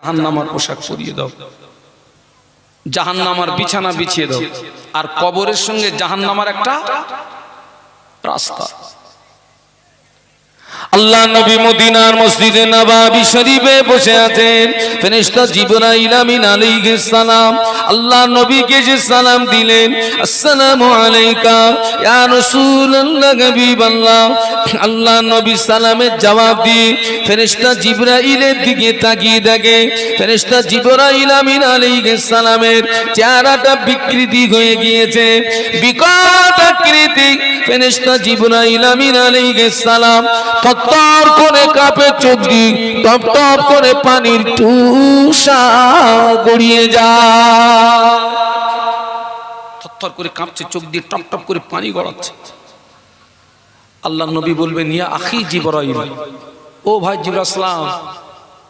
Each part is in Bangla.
জাহান্নামার পোশাক পরিয়ে দাও, জাহান্নামার বিছানা বিছিয়ে দাও। আর কবরের সঙ্গে জাহান্নামার একটা রাস্তা। আল্লাহ নবী মদিনার মসজিদে নববী শরীফে বসে আছেন। ফেরেশতা জিবরাইল আমিন আলাইহিস সালাম আল্লাহ নবীকে যে সালাম দিলেন, আসসালামু আলাইকা ইয়া রাসূলুল্লাহ হাবিবাল্লাহ। আল্লাহ নবী সালামের জবাব দিয়ে ফেরেশতা জিবরাইলের দিকে তাকিয়ে দেখে ফেরেশতা জিবরাইল আমিন আলাইহিস সালামের চেহারাটা বিকৃতি হয়ে গিয়েছে, বিকট আকৃতি। ফেরেশতা জিবরাইল আমিন আলাইহিস সালাম তর করে কাঁপে, চোখ দিয়ে টপ টপ করে পানির তুষা গড়িয়ে যায়। থরথর করে কাঁপছে, চোখ দিয়ে টপ টপ করে পানি গড়াচ্ছে। আল্লাহ নবী বলবেন, ইয়া আখি জিবরাইল, ও ভাই জিবরাইল আসসালাম,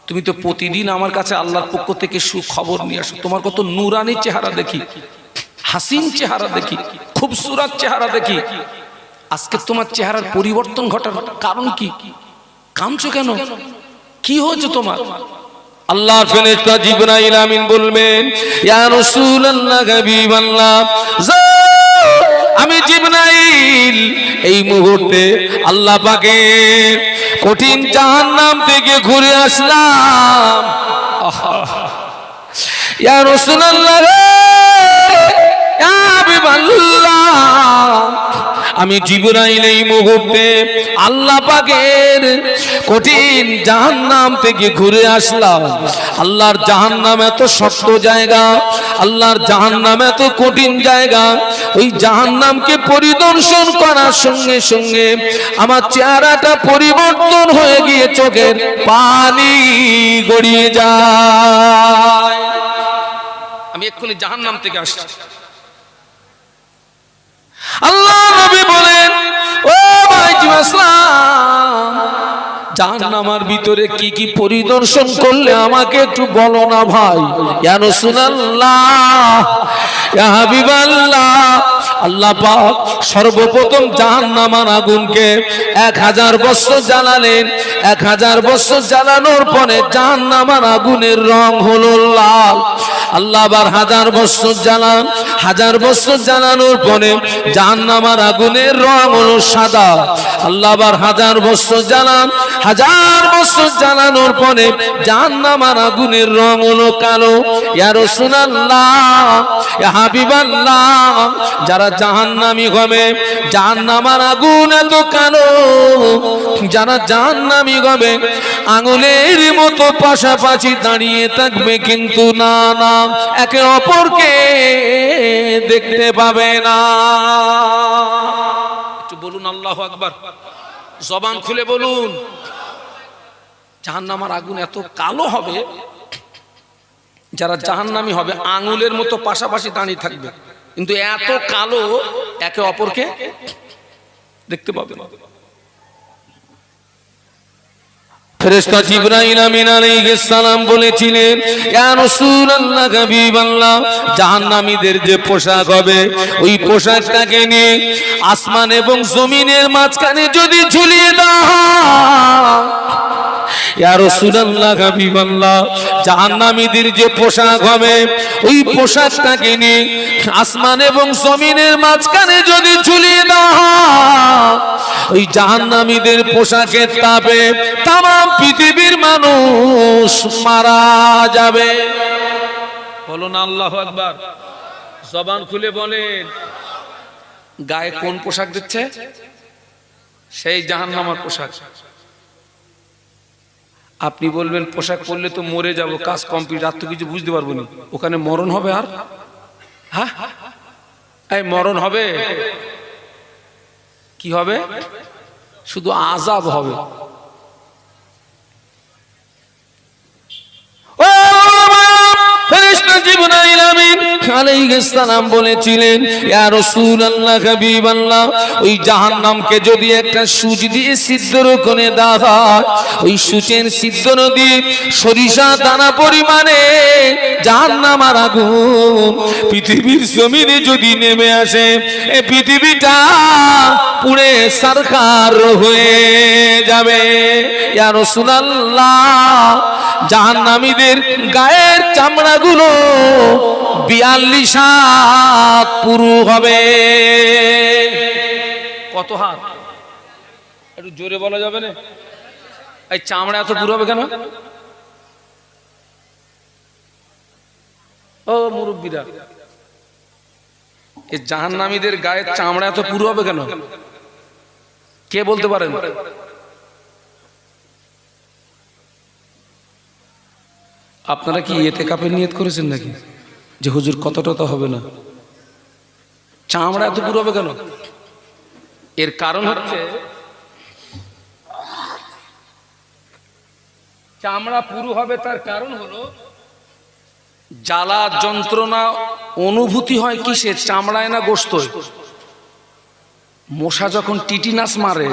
তুমি তো প্রতিদিন আমার কাছে আল্লাহর পক্ষ থেকে সুখবর নিয়ে আসো। তোমার কত নূরানি চেহারা দেখি, হাসিন চেহারা দেখি, খুবসুরত চেহারা দেখি। আজকে তোমার চেহারার পরিবর্তন ঘটার কারণ কি? কাঁদছো কেন? কি হয়েছে তোমার? আল্লাহর ফেরেশতা জিবরাইল আমিন বলবেন, ইয়া রাসূলুল্লাহ হাবিবাল্লাহ, আমি জিবরাইল এই মুহূর্তে আল্লাহ পাকের কঠিন জাহান্নাম থেকে ঘুরে আসলাম। ইয়া রাসূলুল্লাহ, ইয়া হাবিবাল্লাহ, আমি জিবরাইল এই মুহূর্তে আল্লাহ পাকের কঠিন জাহান্নাম থেকে ঘুরে আসলাম। আল্লাহর জাহান্নাম এত শক্ত জায়গা, আল্লাহর জাহান্নাম এত কঠিন জায়গা। ওই জাহান্নামকে পরিদর্শন করার সঙ্গে সঙ্গে আমার চেহারাটা পরিবর্তন হয়ে গিয়ে চোখের পানি গড়িয়ে যায়। আমি এক্ষুনি জাহান্নাম থেকে আসছি। আল্লাহ নবী বলেন, ও ভাই আসসালাম, জাহান্নামের ভিতরে কি কি পরিদর্শন করলে আমাকে একটু বলো না ভাই। ইয়া রাসূলুল্লাহ, ইয়া হাবিবাল্লাহ, আল্লাহ পাক সর্বপ্রথম জাহান্নামের আগুনকে 1000 বছর জ্বালালেন। 1000 বছর জ্বালানোর পরে জাহান্নামের আগুনের রং হলো লাল। আল্লাহ আবার 1000 বছর জ্বালান, 1000 বছর জ্বালানোর পরে জাহান্নামের আগুনের রং হলো সাদা। আল্লাহ আবার 1000 বছর জ্বালান, 1000 বছর জ্বালানোর পরে জাহান্নামের আগুনের রং হলো কালো। ইয়া রাসূলুল্লাহ, ইয়া হাবিবাল্লাহ, যারা জাহান্নামী হবে, জাহান্নামের আগুন এত কালো, যারা জাহান্নামী হবে আঙুলের মতো পাশাপাশি দাঁড়িয়ে থাকবে, কিন্তু না না, একে অপরকে দেখতে পাবে না। একটু বলুন আল্লাহু আকবার, জবান খুলে বলুন। জাহান্নামের আগুন এত কালো হবে, যারা জাহান্নামী হবে আঙুলের মতো পাশাপাশি দাঁড়িয়ে থাকবে, কিন্তু এত কালো একে অপরকে দেখতে পাবে না। ফেরেশতা জিবরাইল আমিন আলাইহিস সালাম বলেছিলেন, ইয়া রাসূলুল্লাহ হাবিবাল্লাহ, জাহান্নামীদের যে পোশাক হবে ওই পোশাকটাকে নিয়ে আসমান এবং জমিনের মাঝখানে যদি ঝুলিয়ে দেওয়া হয়, ইয়া রাসূলুল্লাহ হাবিবাল্লাহ, জাহান্নামীদের যে পোশাক হবে ওই পোশাকটাকে নিয়ে আসমান এবং জমিনের মাঝখানে যদি ঝুলিয়ে দেওয়া হয়, ওই জাহান্নামীদের পোশাকের তাপে তামাম পৃথিবীর মানুষ মারা যাবে। বলুন আল্লাহু আকবার, জবান খুলে বলেন। গায়ে কোন পোশাক দিচ্ছে? সেই জাহান্নামের পোশাক। আপনি বলবেন পোশাক পরলে তো মরে যাব, কাজ কমপ্লিট, আর তো কিছু বুঝতে পারবো না। ওখানে মরণ হবে? আর হ্যাঁ, এই মরণ হবে? কি হবে? শুধু আযাব হবে। ফেরেশতা জিবরাইল আমিন আলাইহিস সালাম বলেছিলেন, ইয়া রাসূলুল্লাহ হাবিবাল্লাহ, ওই জাহান্নামকে যদি একটা সূচ দিয়ে ছিদ্র করে দেওয়া হয়, ওই সূচের ছিদ্র দিয়ে সরিষা দানা পরিমাণে জাহান্নামের আগুন পৃথিবীর জমিনে যদি নেমে আসে, এই পৃথিবীটা পুড়ে সারখার হয়ে যাবে। ইয়া রাসূলুল্লাহ, জাহান্নামীদের গায়ের চামড়াগুলো 42 হাত পুরু হবে। কত হাত? একটু জোরে বলা যাবে না? এই চামড়া এত পুরু হবে কেন? ও মুরব্বীরা, এই জাহান্নামীদের গায়ের চামড়া এত পুরু হবে কেন? কে বলতে পারেন? আপনারা কি ইতিকাফের নিয়ত করেছেন নাকি যে হুজুর কতটা তো হবে না? চামড়া এত পুরু হবে কেন? এর কারণ হচ্ছে চামড়া পুরু হবে, তার কারণ হলো জ্বালা যন্ত্রণা অনুভূতি হয় কিসে? চামড়ায় না গোশত? মশা যখন টিটিনাস মারে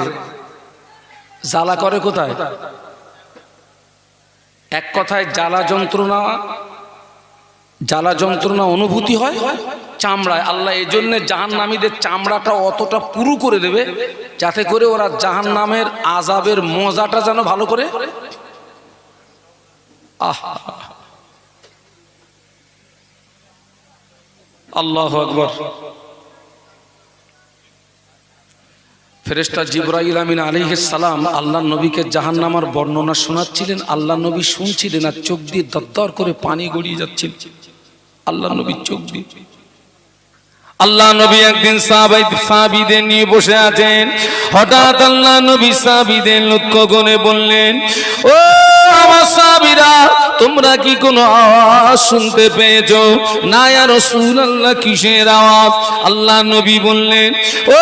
জ্বালা করে কোথায়? এক কথায় জ্বালা যন্ত্রণা অনুভূতি হয় চামড়ায়। আল্লাহ এই জন্য জাহান্নামীদের চামড়াটা অতটা পুরু করে দেবে যাতে করে ওরা জাহান্নামের আযাবের মজাটা যেন ভালো করে। আল্লাহু আকবার। ফেরেশতা জিবরাইল আমিন আলাইহিস সালাম আল্লাহর নবীকে জাহান্নামের বর্ণনা শোনাচ্ছিলেন। আল্লাহর নবী শুনছিলেন আর চোখ দিয়ে দরদর করে পানি গড়িয়ে যাচ্ছিল আল্লাহর নবীর চোখ দিয়ে। আল্লাহ নবী একদিন সাহাবীদের নিয়ে বসে আছেন। হঠাৎ আল্লাহ নবী সাহাবীদের লক্ষ্য করে বললেন, ও আমার সাহাবীরা, তোমরা কি কোনো আওয়াজ শুনতে পেয়েছো? না ইয়া রাসূলুল্লাহ, কিসের আওয়াজ? আল্লাহ নবী বললেন, ও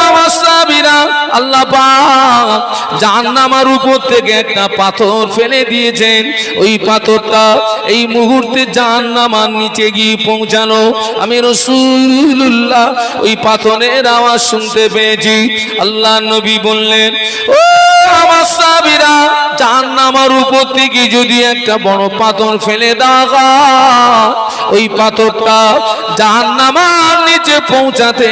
আমার সাহাবীরা, আল্লাহ পাক জাহান্নামের উপর থেকে একটা পাথর ফেলে দিয়েছেন। ওই পাথরটা এই মুহূর্তে জাহান্নামের নিচে গিয়ে পৌঁছানো। আমি রাসূলুল্লাহ ওই পাথরের আওয়াজ শুনতে পেয়েছি। আল্লাহ নবী বললেন, ও আমার সাহাবীরা, জাহান্নামের উপর থেকে যদি একটা বড় পাথর ফেলে দাও, ওই পাথরটা জাহান্নামের নিচে পৌঁছাতে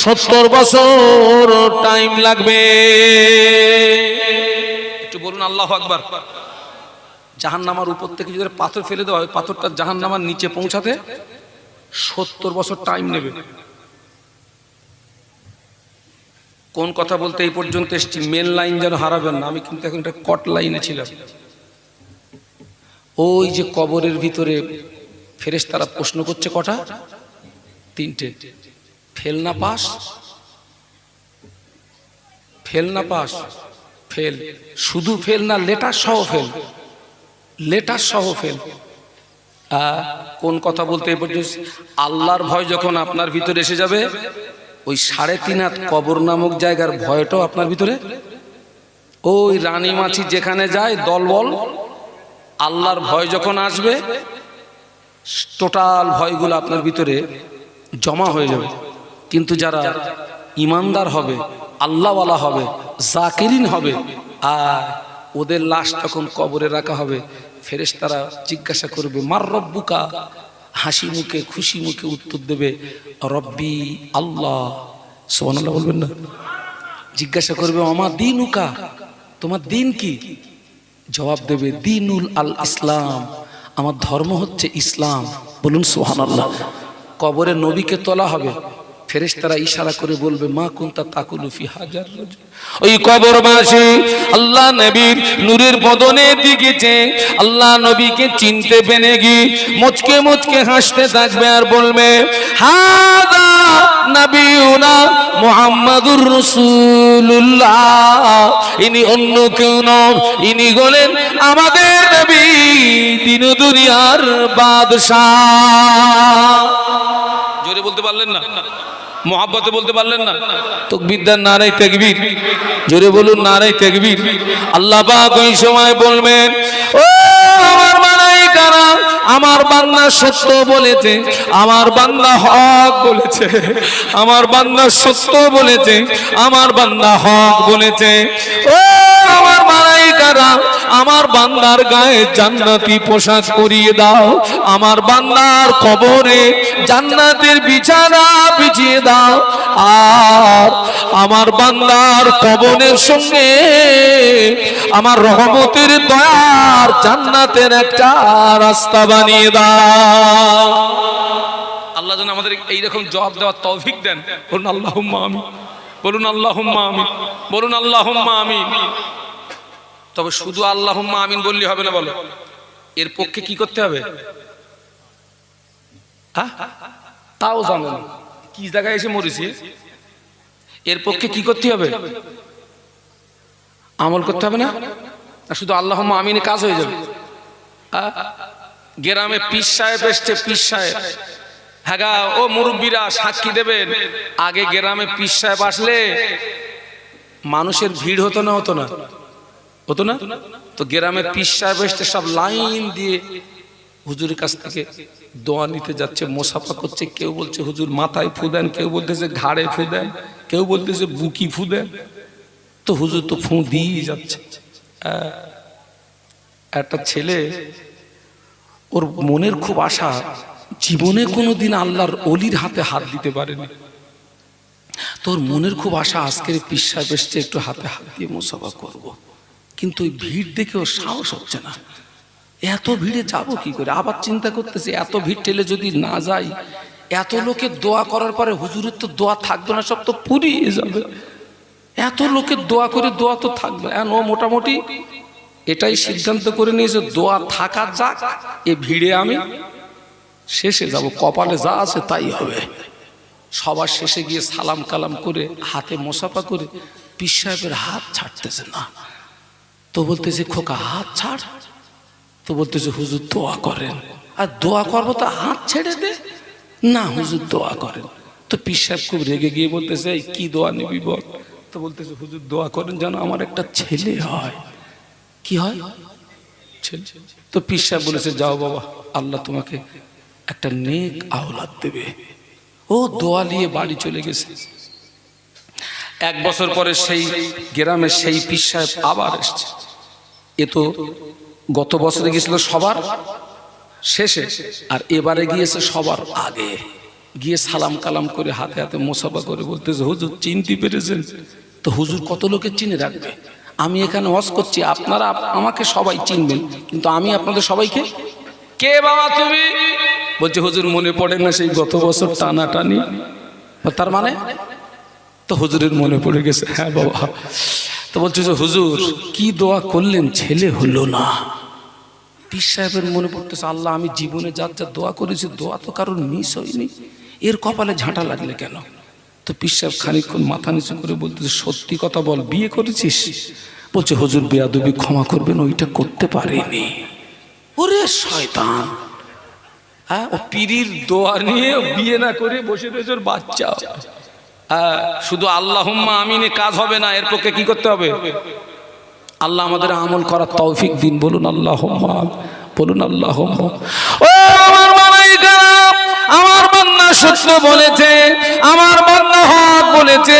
70 বছর টাইম লাগবে। একটু বলুন আল্লাহু আকবার। জাহান্নামের উপর থেকে যদি পাথর ফেলে দেওয়া হয়, পাথরটা জাহান্নামের নিচে পৌঁছাতে 70 বছর টাইম নেবে। কোন কথা বলতে এই পর্যন্ত এসেছি, মেন লাইন যেন হারাবেন না। আমি কিন্তু এখন একটা কট লাইনে ছিলাম। ওই যে কবরের ভিতরে ফেরেশতারা প্রশ্ন করছে কটা? 3টে। ফেল না পাস, ফেল না পাস, ফেল। শুধু ফেল না, লেটার সহ ফেল, লেটার সহ ফেল। কোন কথা বলতে এই পর্যন্ত? আল্লাহর ভয় যখন আপনার ভিতরে এসে যাবে, ওই 3.5 হাত কবর নামক জায়গার ভয়টাও আপনার ভিতরে। ওই রানী মাছি যেখানে যায় দলবল, আল্লাহর ভয় যখন আসবে, টোটাল ভয়গুলো আপনার ভিতরে জমা হয়ে যাবে। কিন্তু যারা ইমানদার হবে, আল্লাহওয়ালা হবে, জাকিরিন হবে, আর ওদের লাশ তখন কবরে রাখা হবে, ফেরেশতারা জিজ্ঞাসা করবে, মার রব্বুকা? হাসি মুখে খুশি মুখে উত্তর দেবে, রব্বি আল্লাহ। সুবহানাল্লাহ বলবেন না? জিজ্ঞাসা করবে, আমার দিনুকা, তোমার দিন কি? জবাব দেবে, দিনুল আল ইসলাম, আমার ধর্ম হচ্ছে ইসলাম। বলুন সুবহানাল্লাহ। কবরে নবীকে তোলা হবে, ফেরেশতারা ইশারা করে বলবে, মা কুনতা তাকুলু ফি হাজার রাজুল। ওই কবরবাসী আল্লাহ নবীর নূরের বদনে দিকেছে, আল্লাহ নবীকে চিনতে পেরে গিয়ে মুচকে মুচকে হাসতে থাকবে আর বলবে, হাদা নবিয়ুনা মুহাম্মাদুর রাসূলুল্লাহ। ইনি অন্য কেউ নন, ইনি হলেন আমাদের নবী, দিন দুনিয়ার বাদশাহ। জোরে বলতে পারলেন না? মোহাব্বতে বলতে পারলেন না? তাকবীর দেন, নারায়ে তাকবীর। জোরে বলুন, নারায়ে তাকবীর। আল্লাহ পাক ওই সময় বলবেন, ও আমার মালায়েকারা, আমার বান্দা সত্য বলেছে, আমার বান্দা হক বলেছে, আমার বান্দা সত্য বলেছে, আমার বান্দা হক বলেছে। ও আমার মালায়েকারা, আমার বান্দার গায়ে জান্নাতি পোশাক পরিয়ে দাও, আমার বান্দার কবরে জান্নাতের বিছানা বিছিয়ে দাও, আর আমার বান্দার কবরের সঙ্গে আমার রহমতের দয়ার জান্নাতের একটা রাস্তা বানিয়ে দাও। আল্লাহ যেন আমাদের এইরকম জবাব দেওয়ার তৌফিক দেন। বলুন আল্লাহুম্মা আমিন, বলুন আল্লাহুম্মা আমিন, বলুন আল্লাহুম্মা আমিন। তবে শুধু আল্লাহুম্মা আমিন বললে হবে না, বলো এর পক্ষে কি করতে হবে? তাও জানেন কি জায়গায় এসে মরেছি। এর পক্ষে কি করতে হবে? আমল করতে হবে না? শুধু আল্লাহুম্মা আমিনে কাজ হয়ে যাবে? গ্রামে পীর সাহেব এসছে, পীর সাহেব, হ্যাঁ ও মুরব্বীরা সাক্ষী দেবেন, আগে গ্রামে পীর সাহেব আসলে মানুষের ভিড় হতো না? হতো না? হতো না? তো গ্রামে পীর সাহেব এসছে, সব লাইন দিয়ে হুজুরের কাছ থেকে দোয়া নিতে যাচ্ছে, মোসাফা করছে। কেউ বলছে হুজুর মাথায় ফু দেন, কেউ বলতেছে ঘাড়ে ফু দেন, কেউ বলতেছে বুকি ফু দেন। তো হুজুর তো ফু দিয়ে যাচ্ছে। একটা ছেলে, ওর মনের খুব আশা, জীবনে কোনোদিন আল্লাহর অলির হাতে হাত দিতে পারেনি। তোর মনের খুব আশা আজকের পীর সাহেব এসছে, একটু হাতে হাত দিয়ে মুসাফা করব। কিন্তু ওই ভিড় দেখে ওর সাহস হচ্ছে না। এত ভিড়ে যাব কি করে? আবার চিন্তা করতেছে এত ভিড় ঠেলে যদি না যাই, এত লোকের দোয়া করার পরে হুজুরের তো দোয়া থাকবে না, সব তো পুরিয়ে যাবে। এত লোকের দোয়া করে দোয়া তো থাকবে। ও মোটামুটি এটাই সিদ্ধান্ত করে নিয়েছে, দোয়া থাকা যাক, এ ভিড়ে আমি শেষে যাব, কপালে যা আছে তাই হবে। সবার শেষে গিয়ে সালাম কালাম করে হাতে মোসাফা করে পীর সাহেবের হাত ছাড়তেছে না। তো বলতেছে খোকা হাত ছাড়। তো বলতেছে হুজুর দোয়া করেন। আর দোয়া করবো তো হাত ছেড়ে দে না, হুজুর দোয়া করেন। তো পীর সাহেব খুব রেগে গিয়ে বলতেছে এই কি দোয়া নিবি বল। তো বলতেছে হুজুর দোয়া করেন যেন আমার একটা ছেলে হয়। কি হয়? ছেলে। তো পীর সাহেব বলেছে যাও বাবা, আল্লাহ তোমাকে একটা নেক আওলাদ দেবে। ও দোয়া নিয়ে বাড়ি চলে গেছে। এক বছর পরে সেই গ্রামের সেই পীর সাহেব আবার এসছে। এ তো গত বছরে গিয়েছিল সবার শেষে, আর এবারে গিয়েছে সবার আগে। গিয়ে সালাম কালাম করে হাতে হাতে মোসাফা করে বলতেছে হুজুর চিনতে পেরেছেন? তো হুজুর কত লোকে চিনে রাখবে? আমি এখানে ওয়াজ করছি, আপনারা আমাকে সবাই চিনবেন, কিন্তু আমি আপনাদের সবাইকে কে বাবা তুমি? বলছে হুজুর মনে পড়ে না সেই গত বছর টানাটানি? তার মানে তো হুজুরের মনে পড়ে গেছে। হ্যাঁ বাবা। তো বলছে যে হুজুর কি দোয়া করলেন, ছেলে হলো না। পীর সাহেবের মনে পড়তেছে আল্লাহ আমি জীবনে যার যা দোয়া করেছি দোয়া তো কারোর মিস হয়নি, এর কপালে ঝাঁটা লাগলে কেন? তো পীর সাহেব খানিকক্ষণ মাথা নিচু করে বলতেছে সত্যি কথা বল, বিয়ে করেছিস? বলছে হুজুর বেয়াদবি ক্ষমা করবেন, ওইটা করতে পারিনি। ওরে শয়তান, হ্যাঁ ও পীরির দোয়া নিয়ে বিয়ে না করে বসে রয়েছে ওর বাচ্চা। শুধু আল্লাহুম্মা আমিনে কাজ হবে না, এর পক্ষে কি করতে হবে? আল্লাহ আমাদের আমল করার তৌফিক দিন। বলুন আল্লাহুম্মা, বলুন আল্লাহুম্মা। ও আমার মালায়েকা, আমার বান্দা সত্য বলেছে, আমার বান্দা হক বলেছে,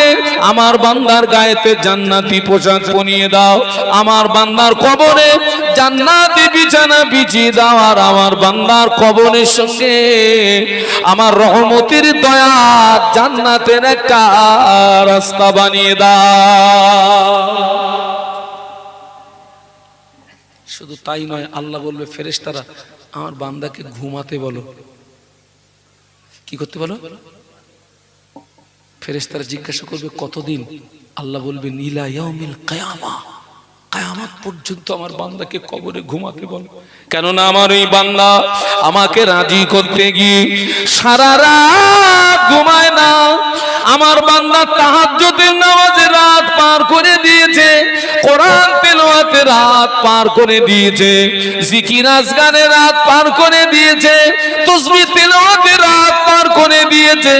আমার বান্দার গায়েতে জান্নাতি পোশাক পরিয়ে দাও, আমার বান্দার কবরে জান্নাতি বিছানা বিছিয়ে দাও, আর আমার বান্দার কবরের সঙ্গে আমার রহমতের দয়া জান্নাতের একটা রাস্তা বানিয়ে দাও। শুধু তাই নয়, আল্লাহ বলবে ফেরেশতারা আমার বান্দাকে ঘুমাতে বলো। কি করতে বলো? ফেরেশতারা জিজ্ঞাসা করবে কতদিন? আল্লাহ বলবেন ইলা ইয়াউমিল কিয়ামা, কিয়ামত পর্যন্ত আমার বান্দাকে কবরে ঘুমাতে বলো। কেননা আমার এই বান্দা আমাকে রাজি করতে গিয়ে সারা রাত ঘুমায় না। আমার বান্দা তাহাজ্জুদের নামাজে রাত পার করে দিয়েছে, কোরআন তেলাওয়াতে রাত পার করে দিয়েছে, জিকির আজকারে রাত পার করে দিয়েছে, তাসবিহ তেলাওয়াতে রাত পার করে দিয়েছে,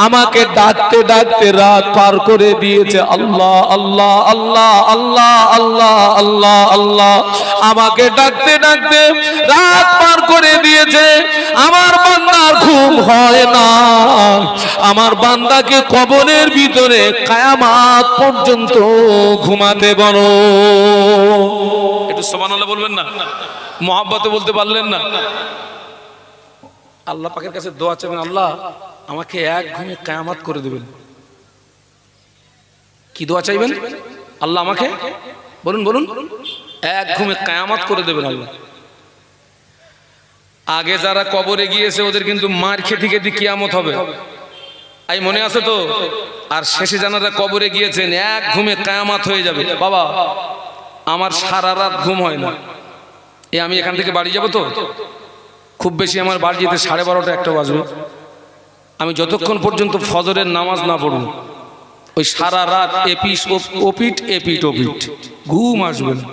আমাকে ডাকতে ডাকতে রাত পার করে দিয়েছে। আল্লাহ আল্লাহ আল্লাহ আল্লাহ আল্লাহ আল্লাহ আল্লাহ, আমাকে ডাকতে ডাকতে রাত পার করে দিয়েছে। আমার বান্দার ঘুম ভয় না, আমার বান্দাকে কবরের ভিতরে কিয়ামত পর্যন্ত ঘুমাতে বলো। একটু সুবহানাল্লাহ বলবেন না? মহব্বতে বলতে পারলেন না? আল্লাহ পাকের কাছে দোয়া চাইবেন, আল্লাহ আমাকে এক ঘুমে কিয়ামত করে দেবেন। কি দোয়া চাইবেন? আল্লাহ আমাকে বলুন বলুন, এক ঘুমে কিয়ামত করে দেবেন আল্লাহ। আগে যারা কবরে গিয়েছে ওদের কিন্তু মার খেতে খেতে কিয়ামত হবে, এই মনে আছে তো? আর শেষে যারা কবরে গিয়েছেন এক ঘুমে কিয়ামত হয়ে যাবে। বাবা আমার সারা রাত ঘুম হয় না, আমি এখান থেকে বাড়ি যাব তো খুব বেশি আমার বাড়ি যেতে 12:30 একটা বাজবে। আমি যতক্ষণ পর্যন্ত ফজরের নামাজ না পড়ব ওই সারা রাত এপিট ওপিট ঘুম আসবে না।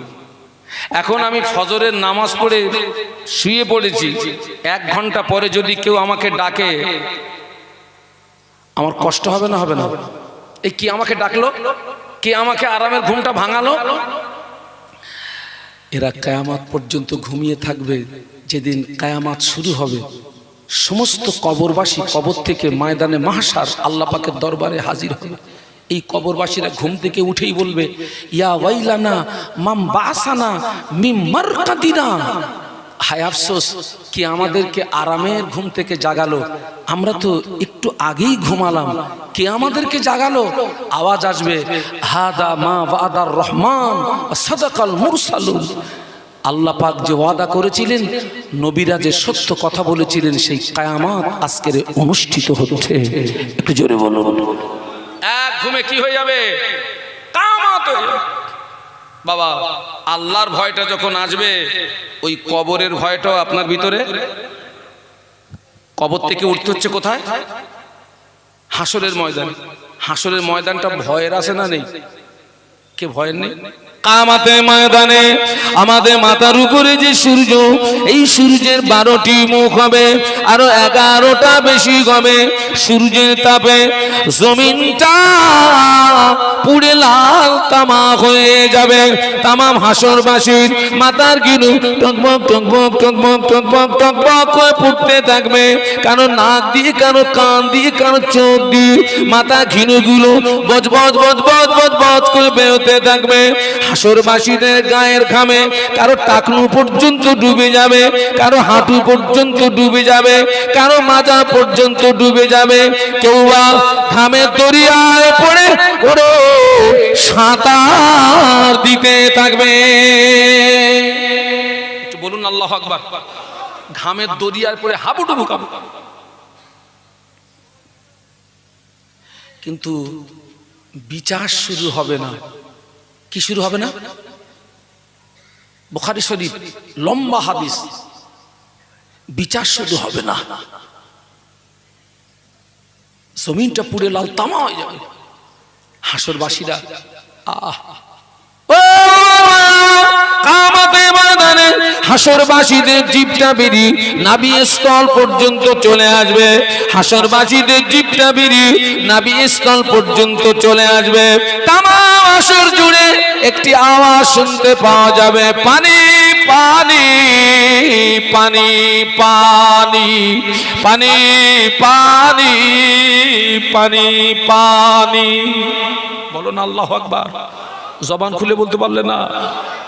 এখন আমি ফজরের নামাজ পড়ে শুয়ে পড়েছি, 1 ঘন্টা পরে যদি কেউ আমাকে ডাকে আমার কষ্ট হবে না? হবে না? এই কি আমাকে ডাকলো, কে আমাকে আরামের ঘুমটা ভাঙালো? এরা কিয়ামত পর্যন্ত ঘুমিয়ে থাকবে। যেদিন কিয়ামত শুরু হবে সমস্ত কবরবাসী কবর থেকে ময়দানে মাহশার আল্লাহ পাকের দরবারে হাজির হবে। এই কবরবাসীরা ঘুম থেকে উঠেই বলবে, ইয়া ওয়াইলানা মাম বাসানা মিম মারকাদিনা, হায় আফসোস কি আমাদেরকে আরামের ঘুম থেকে জাগালো, আমরা তো একটু আগেই ঘুমালাম, কে আমাদেরকে জাগালো? আওয়াজ আসবে, হাদা মা ওয়াদার রহমান সাদাকাল মুরসালুন। আল্লাহ পাক যে ওয়াদা করেছিলেন, নবীরা যে সত্য কথা বলেছিলেন, সেই কিয়ামত আজকের অনুষ্ঠিত হচ্ছে। একটু জোরে বলুন। এক ঘুমে কি হয়ে যাবে? কিয়ামত হয়ে যাবে। বাবা আল্লাহর ভয়টা যখন আসবে ওই কবরের ভয়টাও আপনার ভিতরে। কবর থেকে উঠতে হচ্ছে কোথায়? হাসরের ময়দান। হাসরের ময়দানটা ভয়ের আছে না নেই? কে ভয়ের নেই? কিয়ামতের ময়দানে আমাদের মাথার উপরে যে সূর্য, এই সূর্যের 12টি মুখ হবে, আরো 11টা বেশি হবে। সূর্যের তাপে জমিনটা পুড়ে লাল তামা হয়ে যাবে। তামাম হাসরবাসীর মাথার গিনু টকবক টকবক টকবক টকবক টকবক করে ফুটতে থাকবে। কারো নাক দিয়ে, কারো কান দিয়ে, কারো চোখ দিয়ে মাথা ঘিনুগুলো বজবজ বজবজ বজবজ করে বেরোতে থাকবে। হাসরবাসীদের গায়ের ঘামে কারো টাকনু পর্যন্ত ডুবে যাবে, কারো হাঁটু পর্যন্ত ডুবে যাবে, কারো মাজা পর্যন্ত ডুবে যাবে। কেউ বা ঘামের দরিয়ায় পড়ে ওরে সাঁতার দিতে থাকবে। একটু বলুন আল্লাহু আকবার। ঘামের দরিয়ায় পড়ে হাবুডুবু কাবু। কিন্তু বিচার শুরু হবে না। কি শুরু হবে না? বুখারী শরীফ লম্বা হাদিস, বিচার শুরু হবে না। জমিনটা পুড়ে লাল তামা হয়ে যাবে। হাসরবাসীরা কিয়ামতের ময়দানে হাসরবাসীদের জিভটা বেরিয়ে নাভি স্থল পর্যন্ত চলে আসবে। হাসরবাসীদের জিভটা বেরিয়ে নাভি স্থল পর্যন্ত চলে আসবে। তামাম হাসর জুড়ে একটি আওয়াজ শুনতে পাওয়া যাবে, পানি পানি পানি পানি পানি পানি পানি পানি। বলুন আল্লাহু আকবার। জবান খুলে বলতে পারলে না?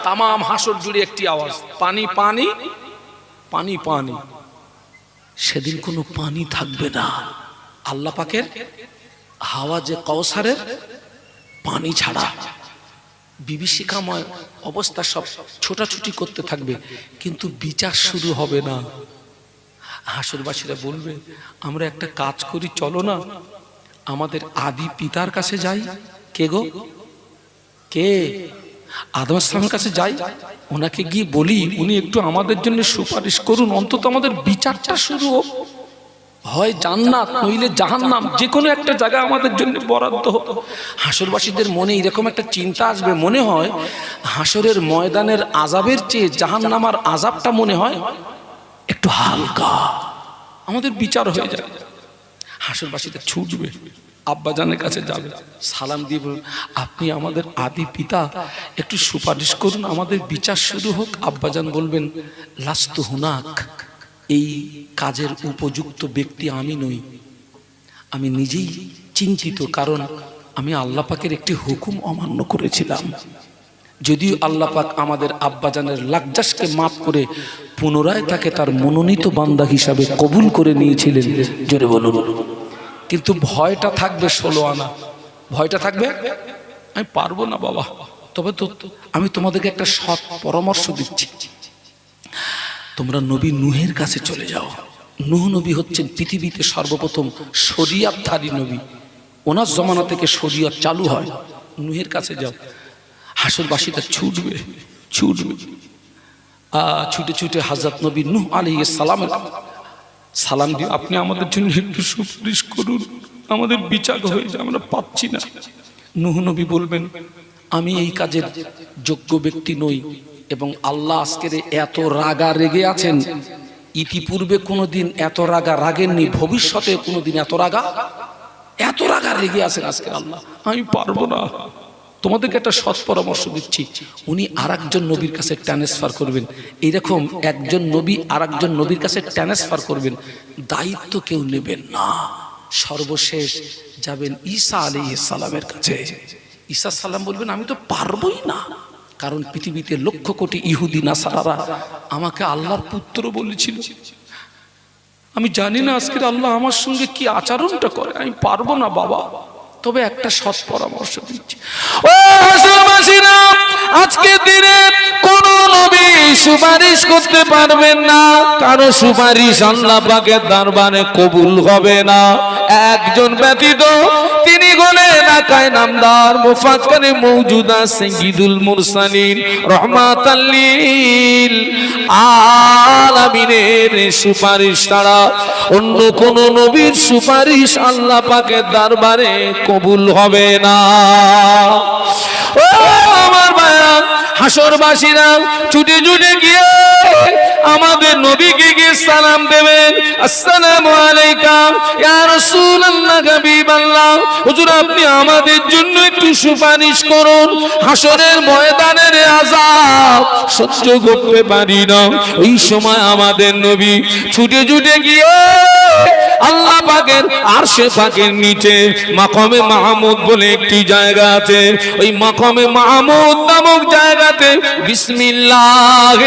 তামাম হাসর জুড়ে একটি আওয়াজ, পানি পানি পানি পানি। সেদিন কোনো পানি থাকবে না। আল্লাহ পাকের হাওয়াজে কাউসারের পানি ছাড়া বিভীষিকাময় অবস্থা, সব ছোটাছুটি করতে থাকবে, কিন্তু বিচার শুরু হবে না। হাসরবাসীরা বলবে, আমরা একটা কাজ করি, চলো না আমাদের আদি পিতার কাছে যাই। কে গো? কে? আদম ইসলামের কাছে যাই, ওনাকে গিয়ে বলি উনি একটু আমাদের জন্য সুপারিশ করুন, অন্তত আমাদের বিচারটা শুরু হোক। হয় জান্নাত নইলে জাহান্নাম, যে কোনো একটা জায়গা আমাদের জন্য বরাদ্দ হোক। হাসরবাসীদের মনে এরকম একটা চিন্তা আসবে, মনে হয় হাসরের ময়দানের আযাবের চেয়ে জাহান্নামার আযাবটা মনে হয় একটু হালকা, আমাদের বিচার হয়ে যায়। হাসরবাসীদের ছুটবে, আব্বাজানের কাছে যাবে, সালাম দিয়ে বলুন, আপনি আমাদের আদি পিতা, একটু সুপারিশ করুন, আমাদের বিচার শুরু হোক। আব্বাজান বলবেন, লাস্তু হুনাক, এই কাজের উপযুক্ত ব্যক্তি আমি নই, আমি নিজেই চিন্তিত, কারণ আমি আল্লাহ পাকের একটি হুকুম অমান্য করেছিলাম। যদিও আল্লাহ পাক আমাদের আব্বাজানের লাকজাসকে মাফ করে পুনরায় তাকে তার মনোনীত বান্দা হিসাবে কবুল করে নিয়েছিলেন, জোরে বলুন। কিন্তু ভয়টা থাকবে 16 আনা, ভয়টা থাকবে। আমি পারবো না বাবা, তবে তো আমি তোমাদেরকে একটা সৎ পরামর্শ দিচ্ছি, তোমরা নবী নূহের কাছে চলে যাও। নূহ নবী হচ্ছেন পৃথিবীতে সর্বপ্রথম শরিয়াতধারী নবী, ওনার জমানা থেকে শরিয়ত চালু হয়। নূহের কাছে যাও, হাসরবাসীটা ছুটবে ছুটে ছুটে হযরত নবী নূহ আলাইহিস সালামের সালাম দিয়ে, আপনি আমাদের জন্য একটু সুপারিশ করুন, আমাদের বিচার হয়ে যায়, আমরা পাচ্ছি না। নূহ নবী বলবেন, আমি এই কাজের যোগ্য ব্যক্তি নই, এবং আল্লাহ আজকের এত রাগা রেগে আছেন, ইতিপূর্বে কোনোদিন এত রাগা রাগেননি, ভবিষ্যতে কোনোদিন এত রাগা রেগে আছেন আজকের আল্লাহ। আমি পারবো না, তোমাদেরকে একটা সৎ পরামর্শ দিচ্ছি। উনি আরেকজন নবীর কাছে ট্রান্সফার করবেন, এইরকম একজন নবী আরেকজন নবীর কাছে ট্রান্সফার করবেন, দায়িত্ব কেউ নেবেন না। সর্বশেষ যাবেন ঈসা আলাইহিস সালামের কাছে। ঈসা সালাম বলবেন, আমি তো পারবোই না, কারণ পৃথিবীতে লক্ষ কোটি ইহুদি নাসারারা আমাকে আল্লাহর পুত্র বলেছিল। আমি জানি না আজকের আল্লাহ আমার সঙ্গে কি আচরণটা করে, আমি পারবো না বাবা, তবে একটা সৎ পরামর্শ দিচ্ছি। ও হাসরবাসীরা, আজকে দিনে কোন নবী সুপারিশ করতে পারবেন না, কারো সুপারিশ আল্লাহ পাকের দরবারে কবুল হবে না। একজন ব্যতীত, তিনি হলেন আকায়ে নামদার মুফাক্কিরে মওজুদা সাইয়্যিদুল মুরসালিন রাহমাতাল লিল আলামিনের সুপারিশ ছাড়া অন্য কোন নবীর সুপারিশ আল্লাহ পাকের দরবারে কবুল হবে না। ও আমার ভাইরা, হাসরবাসীরা ছুটে ছুটে গিয়ে আমাদের নবীকে গিয়ে সালাম দেবেন, আসসালামু আলাইকা ইয়া রাসূলুল্লাহ হাবিবাল্লাহ, হুজুর আপনি আমাদের জন্য একটু সুপারিশ করুন, হাসরের ময়দানের আযাব সহ্য করতে পারি না। ওই সময় আমাদের নবী ছুটে ছুটে গিয়ে আল্লাহ পাকের আরশে পাকের নিচে মাকামে মাহমুদ বলে একটি জায়গা আছে, ওই মাকামে মাহমুদ নামক জায়গাতে বিসমিল্লাহ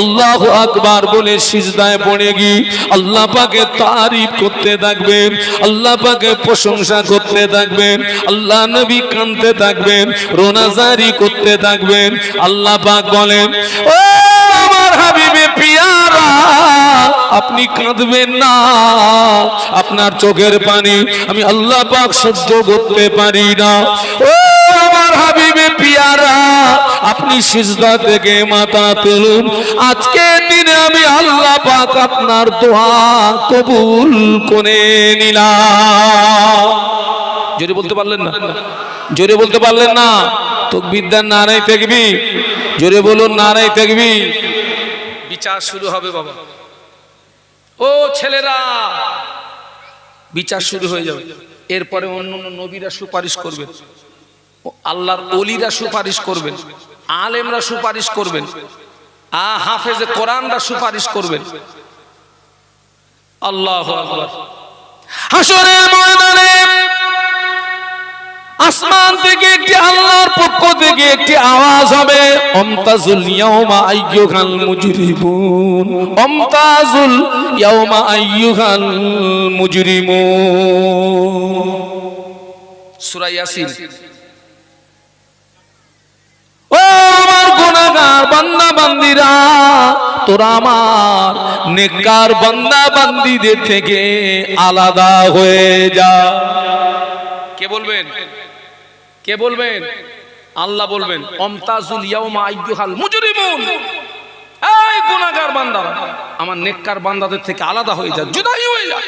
আল্লাহু আকবার বলে সিজদায় পড়ে গিয়ে আল্লাহ পাকের তারিফ করতে থাকবেন, আল্লাহ পাকের প্রশংসা করতে থাকবেন, আল্লাহ নবী কাঁদতে থাকবেন, রোনাজারি করতে থাকবেন। আল্লাহ পাক বলেন, ও আমার হাবিবে পিয়ারা, আপনি কাঁদবেন না, আপনার চোখের পানি আমি আল্লাহ পাক সহ্য করতে পারি না। ও আমার হাবিবে পিয়ারা, আপনি সিজদা থেকে মাথা তুলুন, আজকে দিনে আমি আল্লাহ পাক আপনার দোয়া কবুল করে নিলাম। জোরে বলতে পারলেন না? জোরে বলতে পারলেন না? তাকবীর দেন, নারায়ে তাকবীর, জোরে বলুন নারায়ে তাকবীর। বিচার শুরু হবে বাবা। ও ছেলেরা, বিচার শুরু হয়ে যাবে। এরপরে অন্য নবীরা সুপারিশ করবেন, আল্লাহর ওলিরা সুপারিশ করবেন, আলেমরা সুপারিশ করবেন, হাফেজে কোরআনরা সুপারিশ করবেন। আল্লাহু আকবার। হাসরের ময়দানে আসমান থেকে একটি আল্লাহর পক্ষ থেকে একটি আওয়াজ হবে, আমতাজুল ইয়াউমা আইয়ুহাল মুজরিমুন, আমতাজুল ইয়াউমা আইয়ুহাল মুজরিমুন। সূরা ইয়াসিন। ও আমার গুনাহগার বান্দা বান্দীরা, তোরা আমার নেককার বান্দা বান্দীদের থেকে আলাদা হয়ে যা। কে বলবেন? কে বলবেন? আল্লাহ বলবেন, আমতাজুল ইয়াউমা আইয়ুহাল মুজরিমুন, এই গুনাহগার বান্দারা আমার নেককার বান্দাদের থেকে আলাদা হয়ে যা, জুদাই হয়ে যা।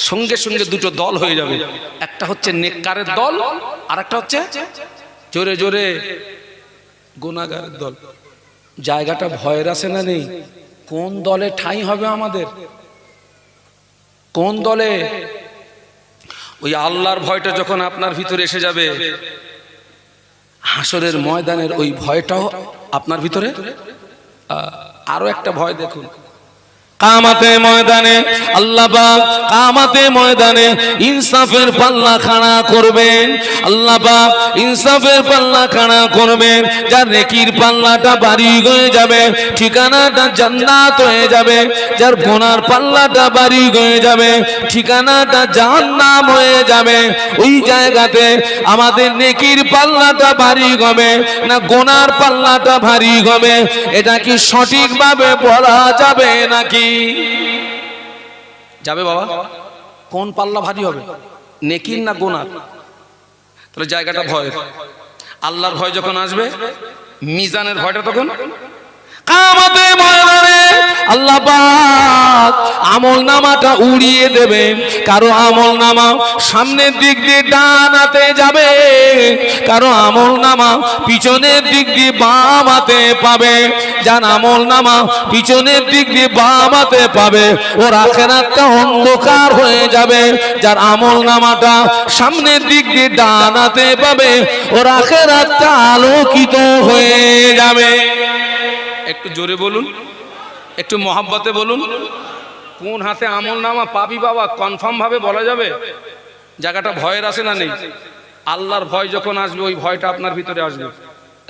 সঙ্গে সঙ্গে দুটো দল হয়ে যাবে, একটা হচ্ছে নেককারের দল, আর একটা হচ্ছে জোরে জোরে গুনাহগারের দল। জায়গাটা ভয়ের আছে না নেই? কোন দলে ঠাঁই হবে আমাদের? কোন দলে? ওই আল্লাহর ভয়টা যখন আপনার ভিতরে এসে যাবে, হাসরের ময়দানের ওই ভয়টাও আপনার ভিতরে। আরো একটা ভয় দেখুন, কামাতে ময়দানে আল্লাহ পাক কামাতে ময়দানে ইনসাফের পাল্লা খাড়া করবেন। আল্লাহ পাক ইনসাফের পাল্লা খাড়া করবেন। যার নেকির পাল্লাটা ভারী হয়ে যাবে, ঠিকানাটা জান্নাত হয়ে যাবে। যার গুনার পাল্লাটা ভারী হয়ে যাবে, ঠিকানাটা জাহান্নাম হয়ে যাবে। ওই জায়গাতে আমাদের নেকির পাল্লাটা ভারী হবে না গুনার পাল্লাটা ভারী হবে, এটা কি সঠিকভাবে বলা যাবে নাকি? যাবে বাবা? কোন পাল্লা ভারী হবে, নেকির না গুনার? তাহলে জায়গাটা ভয়। আল্লাহর ভয় যখন আসবে, মিজানের ভয়টা তখন কামতে ময়দানে আল্লাহ পাক আমল নামাটা উড়িয়ে দেবে। কারো আমল নামা সামনের দিক দিয়ে ডান হাতে যাবে, কারো আমল নামা পিছনের দিক দিয়ে বাম হাতে পাবে। যার আমল নামা পিছনের দিক দিয়ে বাম হাতে পাবে, ওর আখিরাতটা অন্ধকার হয়ে যাবে। যার আমল নামাটা সামনের দিক দিয়ে ডান হাতে পাবে, ওর আখিরাতটা আলোকিত হয়ে যাবে। একটু জোরে বলুন, একটু মহাব্বতে বলুন। কোন হাতে আমল নামা পাবি বাবা কনফার্ম ভাবে বলা যাবে? জায়গাটা ভয়ের আছে না নেই? আল্লাহর ভয় যখন আসবে, ওই ভয়টা আপনার ভিতরে আসবে।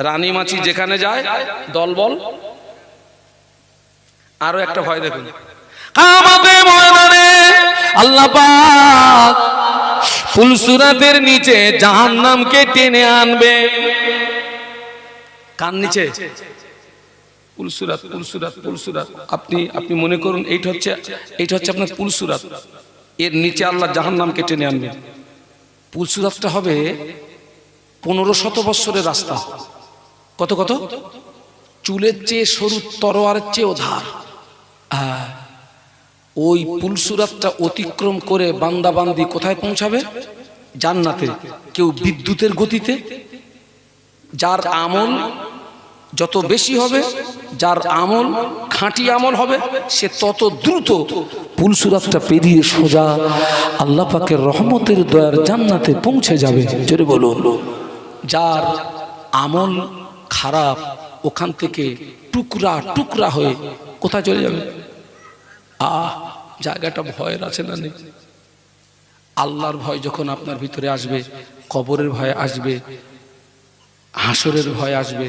রানী মাছি যেখানে যায় দলবল। আরো একটা ভয় দেখুন, কামতে ময়দানে আল্লাহ পাক পুলসুরাতের নিচে জাহান্নামকে টেনে আনবে। কার নিচে? পুলসুরাত, পুলসুরাত, পুলসুরাত। আপনি মনে করুন এইটা হচ্ছে আপনার পুলসুরাত। এর নিচে আল্লাহ জাহান্নামকে টেনে আনবে। পুলসুরাতটা হবে 1500 বছরের রাস্তা। কত কত? চুলের চেয়ে সরু, তরোয়ারের চেয়ে ধার। ওই পুলসুরাতটা অতিক্রম করে বান্দা বান্দি কোথায় পৌঁছাবে? জান্নাতে। কেউ বিদ্যুতের গতিতে। যার আমল যত বেশি হবে, যার আমল খাঁটি আমল হবে, সে তত দ্রুত পুলসুরাতটা পেরিয়ে সোজা আল্লাহ পাকের রহমতের দয়ার জান্নাতে পৌঁছে যাবে। জোরে বলুন। যার আমল খারাপ, ওখান থেকে টুকরা টুকরা হয়ে কোথায় চলে যাবে? জায়গাটা ভয়ের আছে না নেই? আল্লাহর ভয় যখন আপনার ভিতরে আসবে, কবরের ভয় আসবে, হাসরের ভয় আসবে,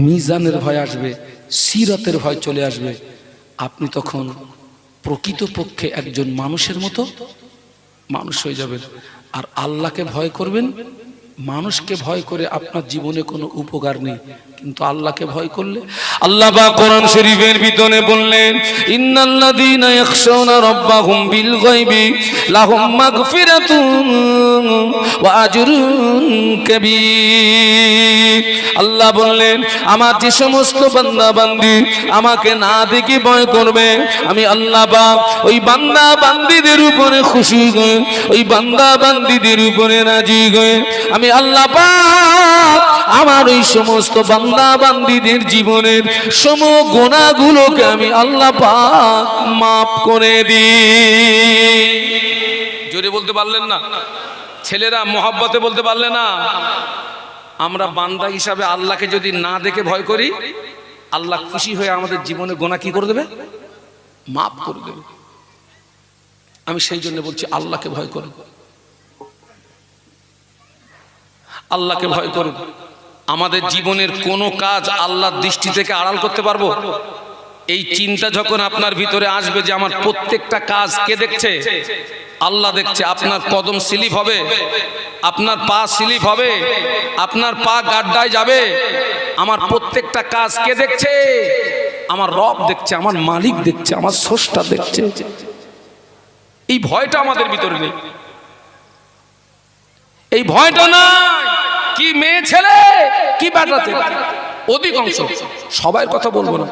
মিজানের ভয় আসবে, সিরাতের ভয় চলে আসবে। আপনি তখন প্রকৃতপক্ষে একজন মানুষের মতো মানুষ হয়ে যাবেন। আর আল্লাহকে ভয় করবেন। মানুষকে ভয় করে আপনার জীবনে কোনো উপকার নেই, কিন্তু আল্লাহকে ভয় করলে আল্লাহ পাক কোরআন শরীফের ভিতরে বললেন, ইন্নাল্লাযীনা ইয়াখশাউনা রাব্বাহুম বিল গায়বি লাহুম মাগফিরাতুন ওয়া আজরুন কাবীর। আল্লাহ বললেন, আমার যে সমস্ত বান্দা বান্দি আমাকে না দেখে ভয় করবে, আমি আল্লাহ পাক ওই বান্দা বান্দিদের উপরে খুশি হয়ে, ওই বান্দা বান্দিদের উপরে রাজি হয়ে আমি আল্লাহ পাক আমার ওই সমস্ত বান্দা বান্দিদের জীবনের সম গুনাহগুলোকে আমি আল্লাহ পাক মাফ করে দিই। জোরে বলতে পারলেন না? ছেলেরা মহব্বতে বলতে পারলে না? আমরা বান্দা হিসাবে আল্লাহকে যদি না দেখে ভয় করি, আল্লাহ খুশি হয়ে আমাদের জীবনে গুনাহ কি করে দেবে? মাফ করে দেবে। আমি সেই জন্য বলছি আল্লাহকে ভয় করুন, আল্লাহকে ভয় করুন। আমাদের জীবনের কোনো কাজ আল্লাহর দৃষ্টি থেকে আড়াল করতে পারবো? এই চিন্তা যখন আপনার ভিতরে আসবে যে আমার প্রত্যেকটা কাজ কে দেখছে? আল্লাহ দেখছে। আপনার কদম স্লিপ হবে, আপনার পা স্লিপ হবে, আপনার পা গাড্ডায় যাবে, আমার প্রত্যেকটা কাজ কে দেখছে? আমার রব দেখছে, আমার মালিক দেখছে, আমার স্রষ্টা দেখছে। এই ভয়টা আমাদের ভিতরে নেই, এই ভয়টা নাই। কি মেয়ে ছেলে, কি বেটা ছেলে, অধিকাংশ, সবার কথা বলবো না,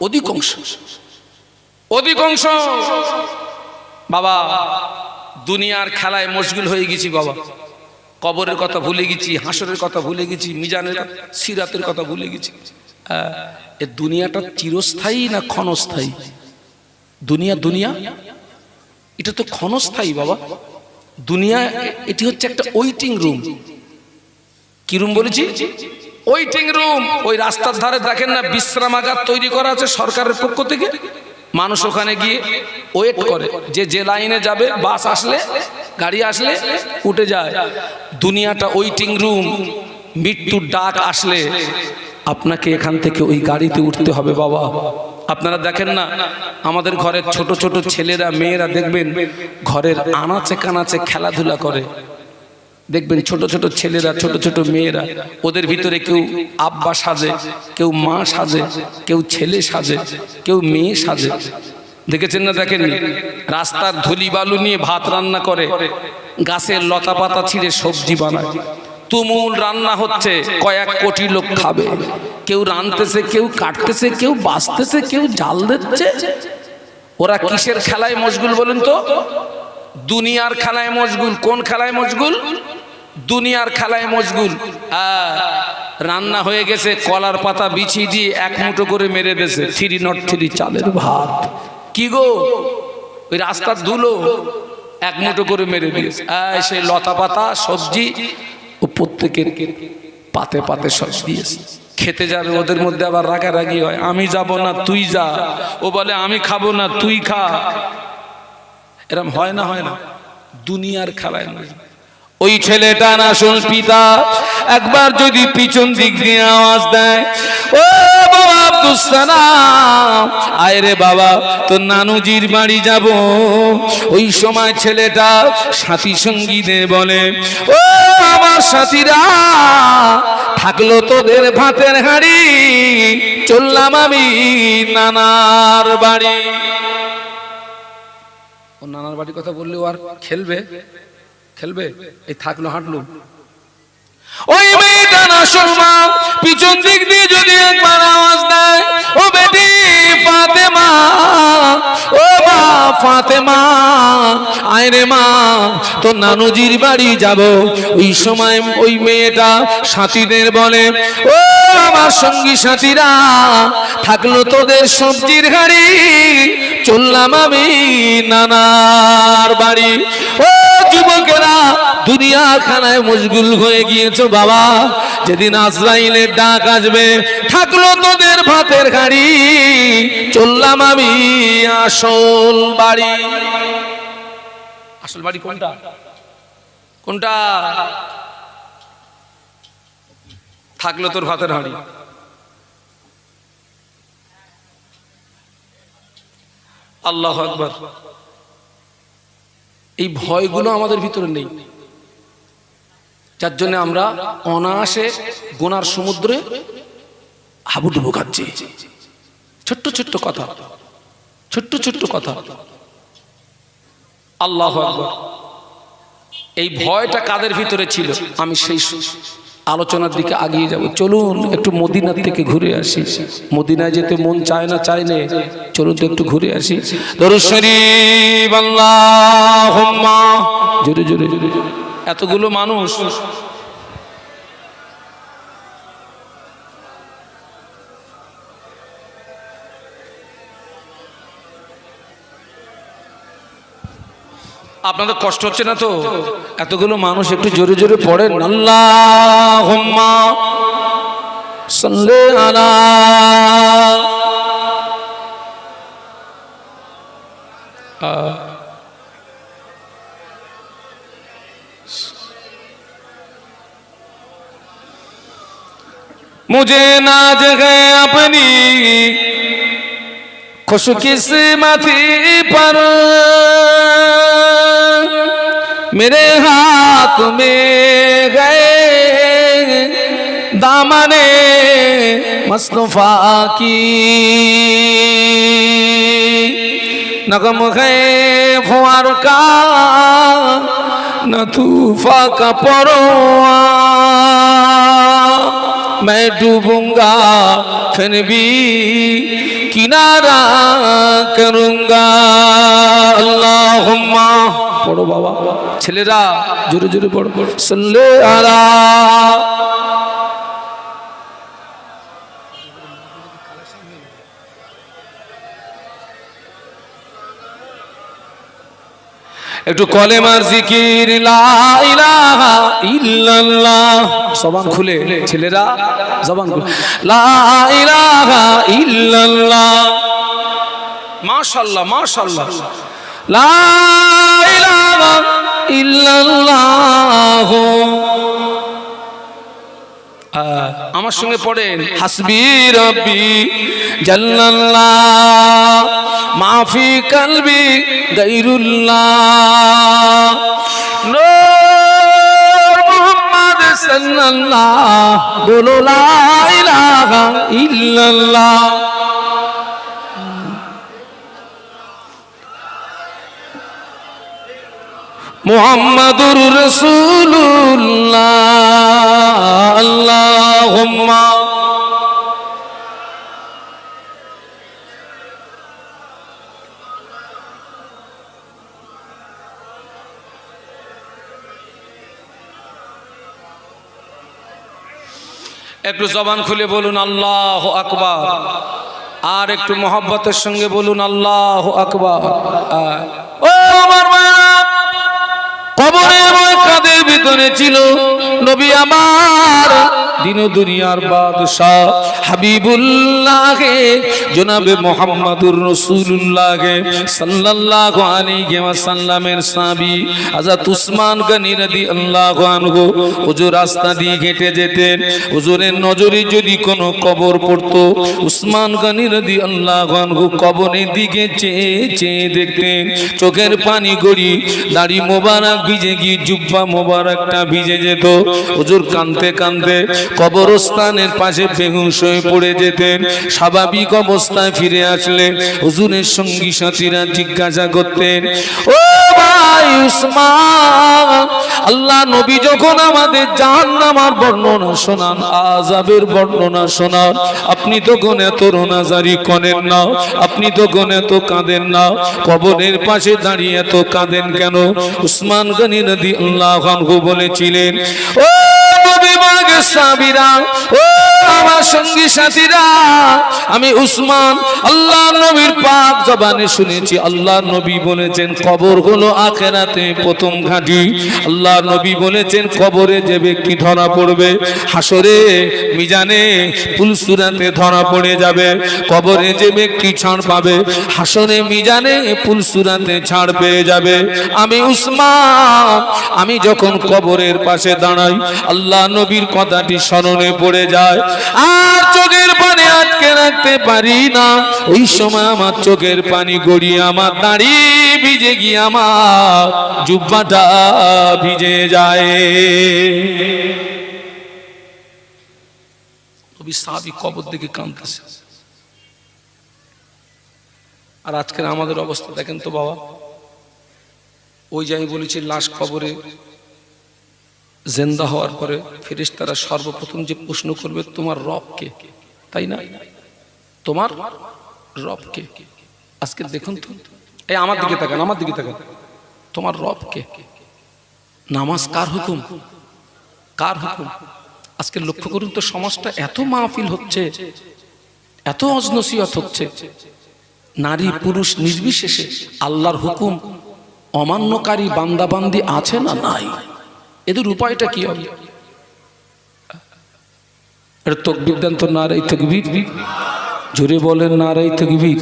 অধিকাংশ বাবা দুনিয়ার খেলায় মশগুল হয়ে গেছি বাবা। কবরের কথা ভুলে গেছি, হাসরের কথা ভুলে গেছি, মিজানের সিরাতের কথা ভুলে গেছি। এ দুনিয়াটা চিরস্থায়ী না ক্ষণস্থায়ী? দুনিয়া এটা তো ক্ষণস্থায়ী বাবা। দুনিয়া এটি হচ্ছে একটা ওয়েটিং রুম। কি রুম বলেছি? Waiting room. ওই রাস্তার ধারে দেখেন না বিশ্রামাগার তৈরি করা আছে সরকারের পক্ষ থেকে, মানুষ ওখানে গিয়ে ওয়েট করে যে লাইনে যাবে, বাস আসলে, গাড়ি আসলে উঠে যায়। দুনিয়াটা ওয়েটিং রুম। মৃত্যুর ডাক আসলে আপনাকে এখান থেকে ওই গাড়িতে উঠতে হবে বাবা। আপনারা দেখেন না, আমাদের ঘরের ছোট ছোট ছেলেরা মেয়েরা দেখবেন ঘরের আনাচে কানাচে খেলাধুলা করে। দেখবেন ছোট ছোট ছেলেরা, ছোট ছোট মেয়েরা, ওদের ভিতরে কেউ আব্বা সাজে, কেউ মা সাজে, কেউ ছেলে সাজে, কেউ মেয়ে সাজে। দেখেছেন না দেখেননি? রাস্তার ধুলি বালু নিয়ে ভাত রান্না করে, গাছের লতা পাতা ছিঁড়ে সবজি বানায়। তুমুল রান্না হচ্ছে, কয়েক কোটি লোক খাবে। কেউ রাঁধতেছে, কেউ কাটতেছে, কেউ বাছতেছে, কেউ জাল দিচ্ছে। ওরা কিসের খেলায় মশগুল বলেন তো? দুনিয়ার খেলায় মশগুল। কোন খেলায় মশগুল? দুনিয়ার খেলায় মশগুল। রান্না হয়ে গেছে, কলার পাতা বিছিয়ে দিয়ে এক মুঠো করে মেরে দিয়েছে 303 চালের ভাত। কি গো, ওই রাস্তার ধুলো এক মুঠো করে মেরে দিয়েছে। সেই লতা পাতা সবজি ও প্রত্যেকের পাতে পাতে সব দিয়েছে। খেতে যাবে, ওদের মধ্যে আবার রাগারাগি হয়, আমি যাব না তুই যা। ও বলে আমি খাবো না তুই খা। এরম হয় না? হয় না? দুনিয়ার খেলায় ওই ছেলেটার আসল পিতা একবার যদি পিছন দিক দিয়ে আওয়াজ দেয়, ও বাবা আব্দুস সালাম, আয় রে বাবা, তোর নানুজির বাড়ি যাব। ওই সময় ছেলেটা সাথী সঙ্গীদের বলে, ও আমার সাথীরা, থাকলো তোদের ভাতের হাঁড়ি, চললাম আমি নানার বাড়ি। ও নানার বাড়ির কথা বললেও আর খেলবে? এই থাকলো হাঁটলো। ওই মেয়েটা না শোনা, পিছন দিক দিয়ে যদি একবার আওয়াজ দেয়, ও বেটি ফাতেমা, ও মা ফাতেমা, আয় রে মা, তো নানুজির বাড়ি যাব। ওই সময় ওই মেয়েটা সাথীদের বলে, ও আমার সঙ্গী সাথীরা, থাকলো তোদের সবজির হাঁড়ি, চললাম আমি নানার বাড়ি। ও যুবকেরা, দুনিয়া খানায় মশগুল হয়ে গিয়েছো বাবা। যেদিন আজরাইলের ডাক আসবে, থাকলো তোদের ভাতের হাঁড়ি, চললাম আমি আসল বাড়ি। আসল বাড়ি কোনটা? কোনটা? থাকলো তোর ভাতের হাঁড়ি। আল্লাহু আকবার। এই ভয়গুলো আমাদের ভিতরে নেই, যার জন্য আমরা অনায়াসে গুনার সমুদ্রে হাবুডুবু খাচ্ছি। ছোট্ট ছোট্ট কথা, ছোট্ট ছোট্ট কথা। আল্লাহু আকবার। এই ভয়টা কাদের ভিতরে ছিল? আমি সেই আলোচনার দিকে আগিয়ে যাব। চলুন একটু মদিনার থেকে ঘুরে আসি। মদিনায় যেতে মন চায় না, চায় না, চলুন তো একটু ঘুরে আসি। দরুদ শরীফ আল্লাহুম্মা, জোরে জোরে জোরে জোরে। এতগুলো মানুষ, আপনাদের কষ্ট হচ্ছে না তো? এতগুলো মানুষ একটু জোরে জোরে পড়েন। আল্লাহুম্মা সাল্লি আলা मुझे नाज है अपनी खुशकिस्मती पर, मेरे हाथ में गए दामने मुस्तफा की, नगम है फुआर का न तूफा का परवा, मैं डूबूंगा फिर भी किनारा करूंगा। अल्लाहुम्मा, পড়ো বাবা, ছেলেরা জোরে জোরে পড়ো। सल्ले अला একটু কলেমার জিকির, লা ইলাহা ইল্লাল্লাহ, জবান খুলে ছেলেরা, জবান খুলে। লা ইলাহা ইল্লাল্লাহ মাশাআল্লাহ মাশাআল্লাহ। লা ইলাহা ইল্লাল্লাহ। আমার সঙ্গে পড়েন, হাসবি রব্বি জাল্লাল্লাহ মাফি কলবি গায়রুল্লাহ নূর মুহাম্মদ সাল্লাল্লাহ বলো লা ইলাহা ইল্লাল্লাহ। মুহাম্মাদুর রাসূলুল্লাহ আল্লাহুম্মা একটু জবান খুলে বলুন আল্লাহু আকবার, আর একটু মহব্বতের সঙ্গে বলুন আল্লাহু আকবার। ও আমার মা, কবরে ওই কাদের ভিতরে ছিল নবী আমার দিন দুনিয়ার বাদশাহ হাবিবুল্লাহ জনাবে মুহাম্মাদুর রাসূলুল্লাহ সাল্লাল্লাহু আলাইহি ওয়াসাল্লামের সাহাবী হযরত উসমান গনি রাদিয়াল্লাহু আনহু হুজুর রাস্তা দিয়ে হেঁটে যেতেন, হুজুরের নজরে যদি কোনো কবর পড়তো উসমান গনি রাদিয়াল্লাহু আনহু কবরের দিকে চেয়ে চেয়ে দেখতেন, চোখের পানি গড়ি দাড়ি মোবারক ভিজে গিয়ে জুব্বা মোবারকটা ভিজে যেত। হুজুর কাঁদতে কাঁদতে কবরস্থানের পাশে বেহুশ হয়ে পড়ে যেতেন। স্বাভাবিক অবস্থায় ফিরে আসলে হুজুরের সঙ্গী সাথীরা জিজ্ঞাসা করতেন, ও ভাই উসমান, আল্লাহ নবী যখন আমাদের জাহান্নামের বর্ণনা শোনান, আযাবের বর্ণনা শোনান, আপনি তখন এত রোনাজারি করেন না, আপনি তখন এত কাঁদেন না, কবরের পাশে দাঁড়িয়ে এত কাঁদেন কেন? উসমান গনি রাদিয়াল্লাহু আনহু বলেছিলেন, ও নবী মাগে সাহাবীরা, ও আমার সঙ্গী সাথীরা, আমি উসমান আল্লাহ নবীর পাক জবানে শুনেছি আল্লাহ নবী বলেছেন কবর হলো আখিরাতে প্রথম ঘাঁটি। আল্লাহ নবী বলেছেন কবরে যে ব্যক্তি ধরা পড়বে হাসরে মিজানে পুলসুরাতে ধরা পড়ে যাবে, কবরে যে ব্যক্তি ছাড় পাবে হাসরে মিজানে পুলসুরাতে ছাড় পেয়ে যাবে। আমি উসমান, আমি যখন কবরের পাশে দাঁড়াই আল্লাহ নবীর কথাটি স্মরণে পড়ে যায় আর চোখের পানি আটকে রাখতে পারি না। ওই সময় আমার চোখের পানি গড়িয়ে আমার দাড়ি ভিজে গিয়ে আমার জুব্বাটা ভিজে যায়। নবী সাহাবী কবর দিকে কাঁদতেছে। আর আজকের আমাদের অবস্থা দেখেন তো বাবা, ওই যে আমি বলেছি লাশ কবরে জিন্দা হওয়ার পরে ফেরেশতারা সর্বপ্রথম যে প্রশ্ন করবে তোমার রব কে, তাই না? তোমার রব কে? আজকে দেখুন তো, এই আমার দিকে তাকান, আমার দিকে তাকান, তোমার রব কে? নামাজ কার হুকুম? কার হুকুম? আজকে লক্ষ্য করুন তো, সমাজটা এত মাহফিল হচ্ছে, এত অজনসিয়ত হচ্ছে, নারী পুরুষ নির্বিশেষে আল্লাহর হুকুম অমান্যকারী বান্দাবান্দি আছে না নাই? এদের উপায়টা কি হবে? এটা তাকবীর দেন তো, নারে তাকবীর, জোরে বলেন নারে তাকবীর।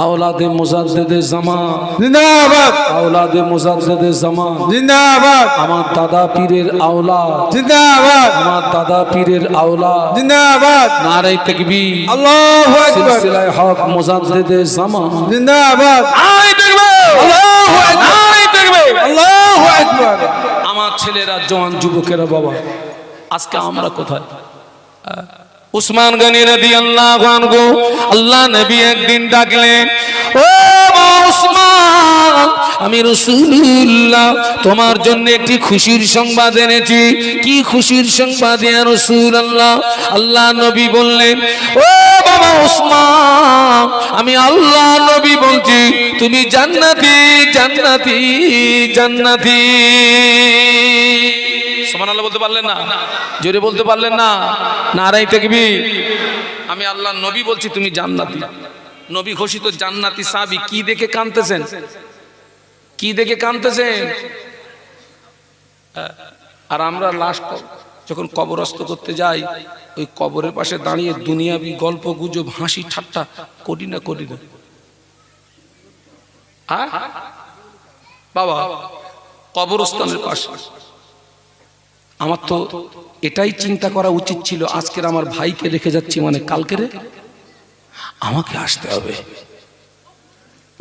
আওলাদে মুজাদ্দেদে জামান জিন্দাবাদ, আওলাদে মুজাদ্দেদে জামান জিন্দাবাদ, আমার দাদা পীরের আওলাদ জিন্দাবাদ, আমার দাদা পীরের আওলাদ, জিন্দাবাদ, নারে তাকবীর, আল্লাহু আকবার, সিলসিলায়ে হক মুজাদ্দেদে জামান জিন্দাবাদ, নারে তাকবীর, আল্লাহু আকবার, নারে তাকবীর, আল্লাহু আকবার। আমার ছেলেরা, জওয়ান যুবকেরা, বাবা আজকে আমরা কোথায়? উসমান গনি রাদিয়াল্লাহু আনহু আল্লাহ নবী একদিন ডাকলেন, ও উসমান, আমি রাসূলুল্লাহ তোমার জন্য একটি খুশির সংবাদ এনেছি। কি খুশির সংবাদ ইয়া রাসূলুল্লাহ? আল্লাহ নবী বললেন, ও বাবা উসমান, আমি আল্লাহ নবী বলছি তুমি জান্নাতি জান্নাতি জান্নাতি। সুবহানাল্লাহ বলতে পারলেন না? জোরে বলতে পারলেন না? নারায়ে তাকবীর। আমি আল্লাহ নবী বলছি তুমি জান্নাতি। নবী ঘোষিত জান্নাতি সাহাবী কি দেখে কাঁদতেছেন? কি দেখে কাঁদতেছেন? আর আমরা লাস্ট যখন কবরস্থ করতে যাই, ওই কবরের পাশে দাঁড়িয়ে দুনিয়াবি গল্প গুজব হাসি ঠাট্টা করি না? করি না? হ্যাঁ বাবা, কবরস্থানের পাশে। আমার তো এটাই চিন্তা করা উচিত ছিল, আজকের আমার ভাইকে রেখে যাচ্ছি মানে কালকেরে আমাকে আসতে হবে।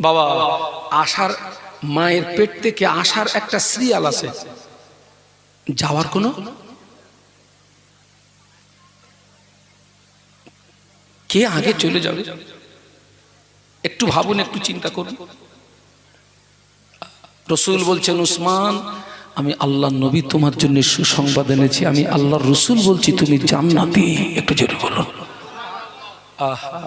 বাবা, আসার মায়ের পেট থেকে আসার একটা সিরিয়াল আছে, যাওয়ার কোনো কে আগে চলে যাবে একটু ভাবুন, একটু চিন্তা করুন। রসুল বলছেন, উসমান আমি আল্লাহর নবী তোমার জন্য সুসংবাদ এনেছি, আমি আল্লাহর রসুল বলছি তুমি জান্নাতি। একটু জোরে বলুন। আহা,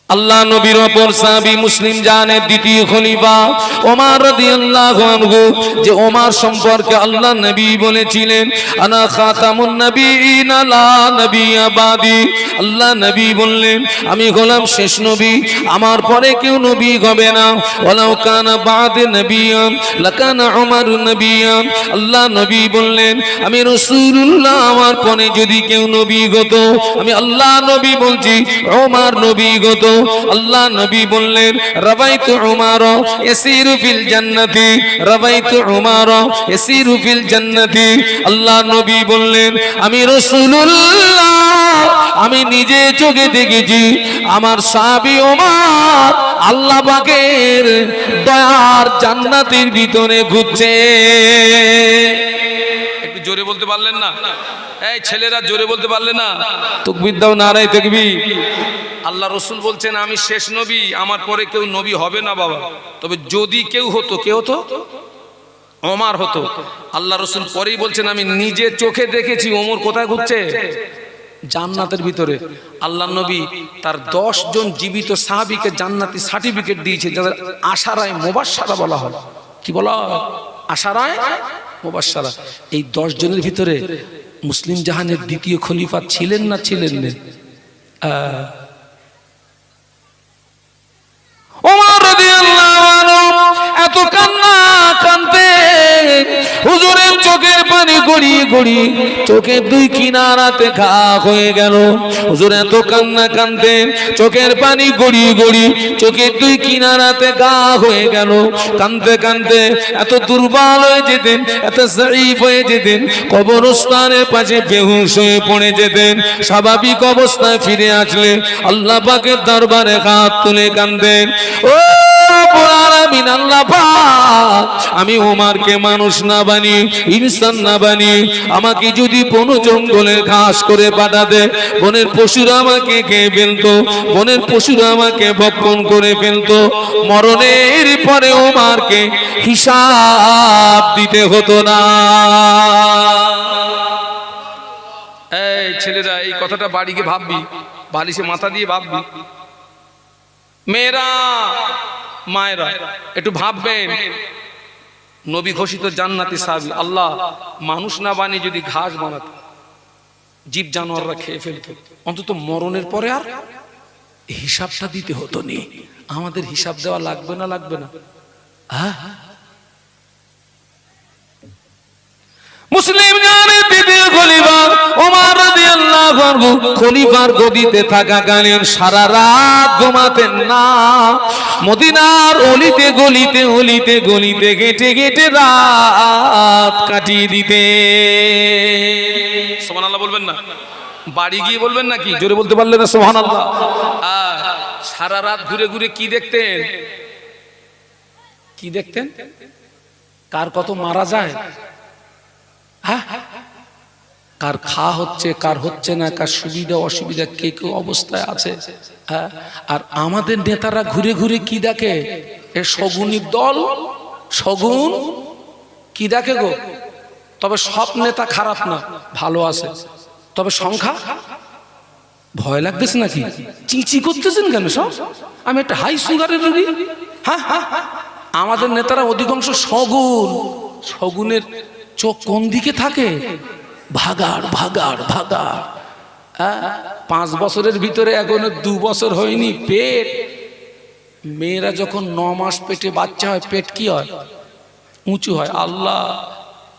আল্লাহ নবীর অপর সাহাবী মুসলিম জানের দ্বিতীয় খলিফা ওমর রাদিয়াল্লাহু আনহু, যে ওমর সম্পর্কে আল্লাহ নবী বলেছিলেন আনা খাতামুন নবিয়িন লা নবিয়্যা বাদি। আল্লাহ নবী বললেন আমি হলাম শেষ নবী, আমার পরে কেউ নবী হবে না। ওয়ালাউ কানা বাদে নবিয়্যান লাকানা উমর নবিয়্যান। আল্লাহ নবী বললেন আমি রাসূলুল্লাহ, আমার পরে যদি কেউ নবী হতো, আমি আল্লাহ নবী বলছি ওমর নবী হতো। আল্লাহ নবী বললেন রাবাইতু উমার ইয়াসিরু ফিল জান্নাতি, রাবাইতু উমার ইয়াসিরু ফিল জান্নাতি। আল্লাহ নবী বললেন আমি রাসূলুল্লাহ, আমি নিজে চোখে দেখেছি আমার সাহাবী ওমর আল্লাহ পাকের দয়ার জান্নাতের ভিতরে ঘুরছে। একটু জোরে বলতে পারলেন না? এই ছেলেরা জোরে বলতে পারলে না? তাকবীর দাও, নারায়ে তাকবীর। আল্লাহ রসুল বলছেন আমি শেষ নবী, আমার পরে কেউ নবী হবে না বাবা। তবে যদি কেউ হতো, কে হতো? ওমর হতো। আল্লাহ রসুল পরেই বলছেন আমি নিজে চোখে দেখেছি ওমর কোথায় ঘুরছে? জান্নাতের ভিতরে। আল্লাহ নবী তার 10 জন জীবিত সাহাবীকে জান্নাতি সার্টিফিকেট দিয়েছে, যাদের আশারায়ে মুবাশশারা বলা হয়। কি বলা হয়? আশারায়ে মুবাশশারা। এই 10 জনের ভিতরে মুসলিম জাহানের দ্বিতীয় খলিফা ছিলেন না ছিলেন না? ওমর রাদিয়াল্লাহু আনহু এত কান্না কাঁদতেন, হুজুরের চোখের পানি গড়িয়ে গড়িয়ে চোখের দুই কিনারাতে ঘা হয়ে গেল। হুজুর এত কান্না কাঁদতেন, চোখের পানি গড়িয়ে গড়িয়ে চোখের দুই কিনারাতে ঘা হয়ে গেল। কাঁদতে কাঁদতে এত দুর্বল হয়ে যেতেন, এত জয়ীফ হয়ে যেতেন, কবরস্থানের পাশে বেহুশ হয়ে পড়ে যেতেন। স্বাভাবিক অবস্থায় ফিরে আসলে আল্লাহ পাকের দরবারে হাত তুলে কাঁদতেন, ও আমিন আল্লাহ পাক, আমি ওমরকে মানুষ না বানিয়ে, ইনসান না বানিয়ে আমাকে যদি বন জঙ্গলে ঘাস করে পাঠাতে, বনের পশুরা আমাকে খেয়ে ফেলতো, বনের পশুরা আমাকে ভক্ষণ করে ফেলতো, মরণের পরে ওমরকে হিসাব দিতে হতো না। এই ছেলেরা এই কথাটা বাড়ি গিয়ে ভাববি, বালিশে মাথা দিয়ে ভাববি। মেয়েরা মায়েরা একটু ভাববেন, নবী ঘোষিত জান্নাতি সাহাবী, আল্লাহ মানুষ না বানিয়ে যদি ঘাস বানাতো, জীব জানোয়াররা খেয়ে ফেলতো, অন্তত মরণের পরে আর হিসাবটা দিতে হতো নি। আমাদের হিসাব দেওয়া লাগবে না? লাগবে না? মুসলিম জানের দ্বিতীয় খলিফা ওমর রাদিয়াল্লাহু আনহু খলিফার গদিতে থাকাকালীন সারা রাত ঘুমাতেন না। মদিনার অলিতে গলিতে অলিতে গলিতে গেটে গেটে রাত কাটিয়ে দিতেন। সুবহানাল্লাহ বলবেন না? বাড়ি গিয়ে বলবেন নাকি? জোরে বলতে পারলে না সুবহানাল্লাহ? সারা রাত ঘুরে ঘুরে কি দেখতেন? কি দেখতেন? কার কত মারা যায়, কার খা হচ্ছে, কার হচ্ছে না, কার সুবিধা অসুবিধা, কে কে অবস্থায় আছে। আর আমাদের নেতারা ঘুরে ঘুরে কি দেখে? এ শগুনির দল, শগুন কি দেখে গো? তবে সব নেতা খারাপ না, ভালো আছে। তবে সংখ্যা ভয় লাগতেছে নাকি? চিঁচি করতেছেন কেন সব? আমি একটা হাই সুগারের রোগী। আমাদের নেতারা অধিকাংশ শগুন। শগুনের চোখ কোন দিকে থাকে? ভাগাড় ভাগাড় ভাগাড়। 5 বছরের ভিতরে এখনো 2 বছর হয়নি পেট। মেয়েরা যখন 9 মাস পেটে বাচ্চা হয়, পেট কি হয়? উঁচু হয়। আল্লাহ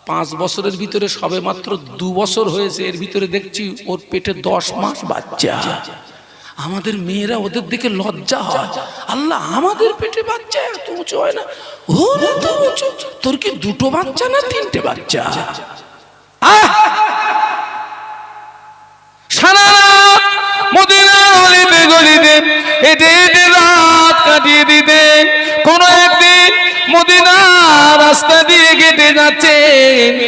5 বছরের ভিতরে সবে মাত্র 2 বছর হয়েছে, এর ভিতরে দেখছি ওর পেটে 10 মাস বাচ্চা। আমাদের মেয়েরা ওদের দিকে লজ্জা হয়। আল্লাহ, আমাদের পেটে বাচ্চা এত উঁচু হয় না, ওর এত উঁচু। তোর কি দুটো বাচ্চা না তিনটে বাচ্চা? সারা রাত মদিনার অলিতে গলিতে হেঁটে হেঁটে রাত কাটিয়ে দিতেন। কোন একদিন মদিনার রাস্তা দিয়ে হেঁটে যাচ্ছে,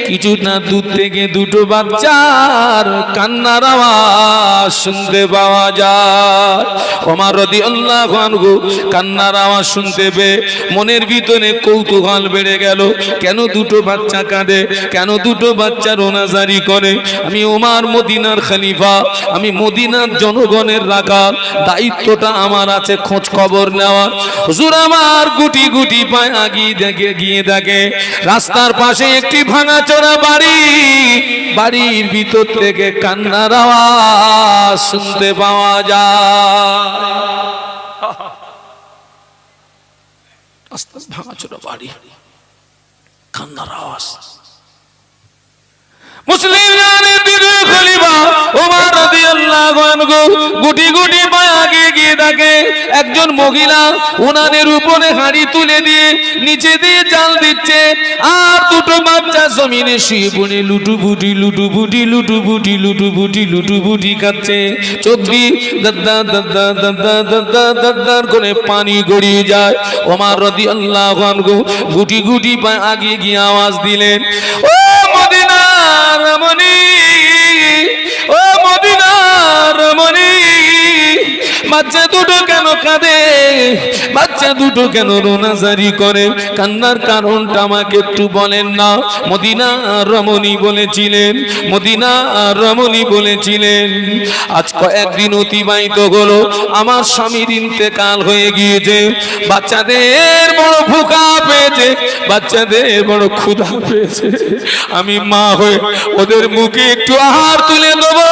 কিছুটা দূর থেকে দুটো বাচ্চার কান্নার আওয়াজ শুনতে পাওয়া যায়। ওমর রাদিয়াল্লাহু আনহু কান্নার আওয়াজ শুনতে পেয়ে মনের ভিতরে কৌতূহল বেড়ে গেল। কেন দুটো বাচ্চা কাঁদে, কেন দুটো বাচ্চা রোনাজারি করে? আমি ওমর মদিনার খলিফা, আমি মদিনার জনগণের রাখাল, দায়িত্বটা আমার আছে খোঁজ খবর নেওয়ার। হুজুর আমার গুটি গুটি পায় আগিয়ে গিয়ে দেখে রাস্তার পাশে একটি ভাঙাচোরা বাড়ি, বাড়ির ভিতর থেকে কান্নার আওয়াজ শুনতে পাওয়া যায়। রাস্তার ভাঙাচোরা বাড়ি, কান্নার আওয়াজ। মুসলিম খলিফা ওমর রাদিয়াল্লাহু আনহু গুটি গুটি পায়ে আগিয়ে গিয়ে দেখে একজন মহিলা উনানের উপরে হাঁড়ি তুলে দিয়ে নিচে দিয়ে জাল দিচ্ছে, আর দুটো বাচ্চা জমিনে শুয়ে পড়ে লুটুপুটি লুটুপুটি লুটুপুটি লুটুপুটি লুটুপুটি খাচ্ছে। চোখ দিয়ে দাদা দাদা দাদা দাদা দাদার করে পানি গড়িয়ে যায়। ওমর রাদিয়াল্লাহু আনহু গুটি গুটি পায়ে আগিয়ে গিয়ে আওয়াজ দিলেন, ও মদিনার রমণী, ও মদিনার রমণী, বাচ্চা দুটো কেন কাঁদে, বাচ্চা দুটো কেন রোনাজারি করে? কান্নার কারণটা আমাকে একটু বলেন না। মদিনার রমণী বলেছিলেন, মদিনার রমণী বলেছিলেন, আজ কয়েকদিন অতিবাহিত হলো, আমার স্বামীর ইন্তেকাল হয়ে গিয়েছে, বাচ্চাদের বড় ভুকা পেয়েছে, বাচ্চাদের বড় ক্ষুধা পেয়েছে। আমি মা হয়ে ওদের মুখে একটু আহার তুলে দেবো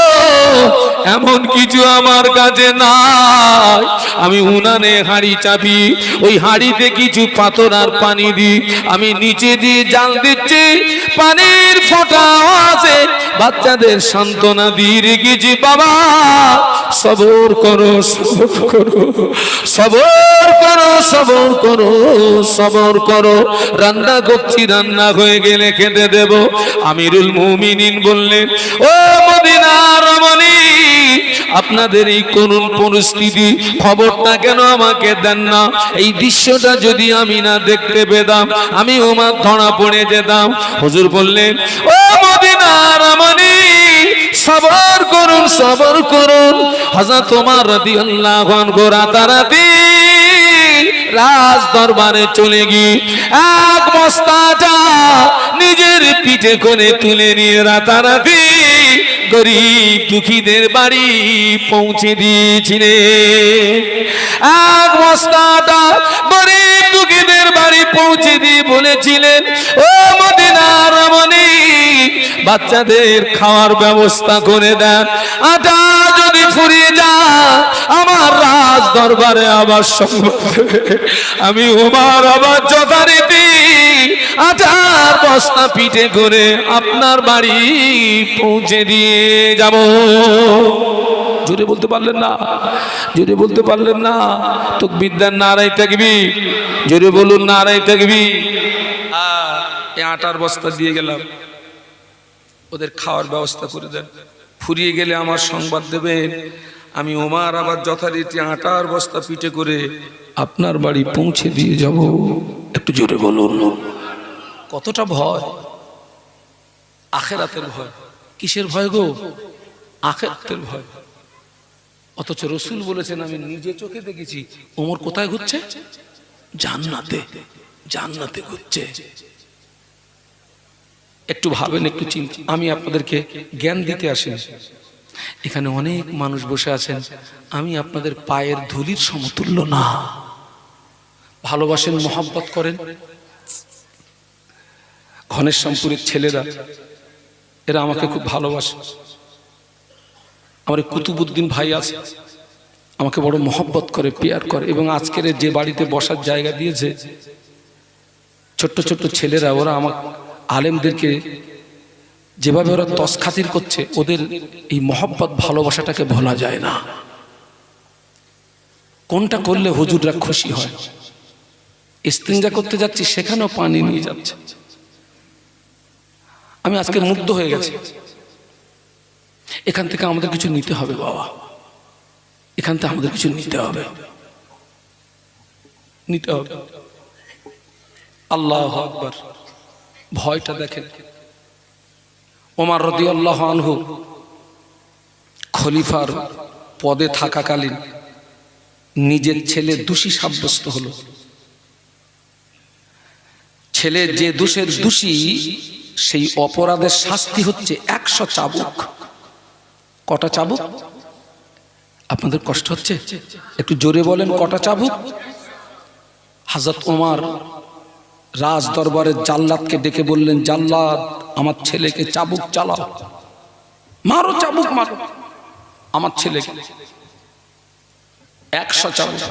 এমন কিছু আমার কাছে নাই। আমি উনানে হাঁড়ি চাপি, ওই হাঁড়িতে কিছু পাথর আর পানি দিই, আমি নিচে দিয়ে জাল দিচ্ছি, পানির ফোঁটা আছে, বাচ্চাদের সান্ত্বনা দিয়ে রেখেছি। বাবা সবর করো, সবর করো, সবর করো, সবর করো, সবর করো, রান্না করছি, রান্না হয়ে গেলে খেতে দেব। আমিরুল মুমিনিন বললেন, ও মদিনার রমণী, আপনাদের এই করুণ পরিস্থিতি খবরটা কেন আমাকে দেন না? এই দৃশ্যটা যদি আমি না দেখতে পেতাম, আমি ওমর ধরা পড়ে যেতাম। হুজুর বললেন, ও মদিনার রমণী, সবর করুন, সবর করুন। হযরত ওমর রাদিয়াল্লাহু আনহু রাতারাতি রাজ দরবারে চলে গিয়ে এক বস্তাটা নিজের পিঠে করে তুলে নিয়ে রাতারাতি গরিব দুঃখীদের বাড়ি পৌঁছে দিয়েছিলেন। এক বস্তাটা গরিব দুঃখীদের বাড়ি পৌঁছে দিয়ে বলেছিলেন, ও মদিনার রমণী, বাচ্চাদের খাওয়ার ব্যবস্থা করে দেন, আটা যদি ফুরিয়ে যায় আমার রাজ দরবারে আবার সংবাদ দেবে। আমি ওমর আবার যথারীতি আটার বস্তা পিঠে করে আপনার বাড়ি পৌঁছে দিয়ে যাব। জোরে বলতে পারলেন না? জোরে বলতে পারলেন না? তাকবীর দেন, নারায়ে তাকবীর, জোরে বলুন নারায়ে তাকবীর। এই আটার বস্তা দিয়ে গেলাম, ওদের খাওয়ার ব্যবস্থা করে দেন, ফুরিয়ে গেলে আমার সংবাদ দেবেন। আমি ওমর আবার যথারীতি আটার বস্তা পিঠে করে আপনার বাড়ি পৌঁছে দিয়ে যাব। একটু জোরে বলুন। কতটা ভয়! আখিরাতের ভয়। কিসের ভয় গো? আখিরাতের ভয়। অথচ রাসূল বলেছেন, আমি নিজে চোখে দেখেছি, ওমর কোথায় ঘুরছে? জান্নাতে, জান্নাতে ঘুরছে। একটু ভাবেন, একটু চিন্তা। আমি আপনাদেরকে জ্ঞান দিতে আসিনি, এখানে অনেক মানুষ বসে আছেন, আমি আপনাদের পায়ের ধুলির সমতুল্য না। ভালোবাসেন, মহব্বত করেন। ঘনেশ্যামপুরের ছেলেরা, এরা আমাকে খুব ভালোবাসে। আমার কুতুবউদ্দিন ভাই আছে, আমাকে বড় মহব্বত করে, পেয়ার করে। এবং আজকের যে বাড়িতে বসার জায়গা দিয়েছে, ছোট্ট ছোট্ট ছেলেরা, ওরা আমার আলেমদেরকে যেভাবে ওরা তসখাতির করছে, ওদের এই মহব্বত ভালোবাসাটাকে ভোলা যায় না। কোনটা করলে হুজুররা খুশি হয়? ইস্তিনজা করতে যাচ্ছি, সেখানেও পানি নিয়ে যাচ্ছে। আমি আজকে মুগ্ধ হয়ে গেছি। এখান থেকে আমাদের কিছু নিতে হবে বাবা, এখান থেকে আমাদের কিছু নিতে হবে, নিতে হবে। আল্লাহু আকবার। ভয়টা দেখেন। ওমর রাদিয়াল্লাহু আনহু খলিফার পদে থাকাকালীন নিজের ছেলে দোষী সাব্যস্ত হলো। ছেলে যে দোষের দোষী, সেই অপরাধের শাস্তি হচ্ছে 100 চাবুক। কটা চাবুক? আপনাদের কষ্ট হচ্ছে? একটু জোরে বলেন, কটা চাবুক? হযরত ওমর রাজ দরবারের জাল্লাদকে ডেকে বললেন, জাল্লাদ, আমার ছেলেকে চাবুক চালাও, মারো, চাবুক মারো আমার ছেলেকে। 100 চাবুক।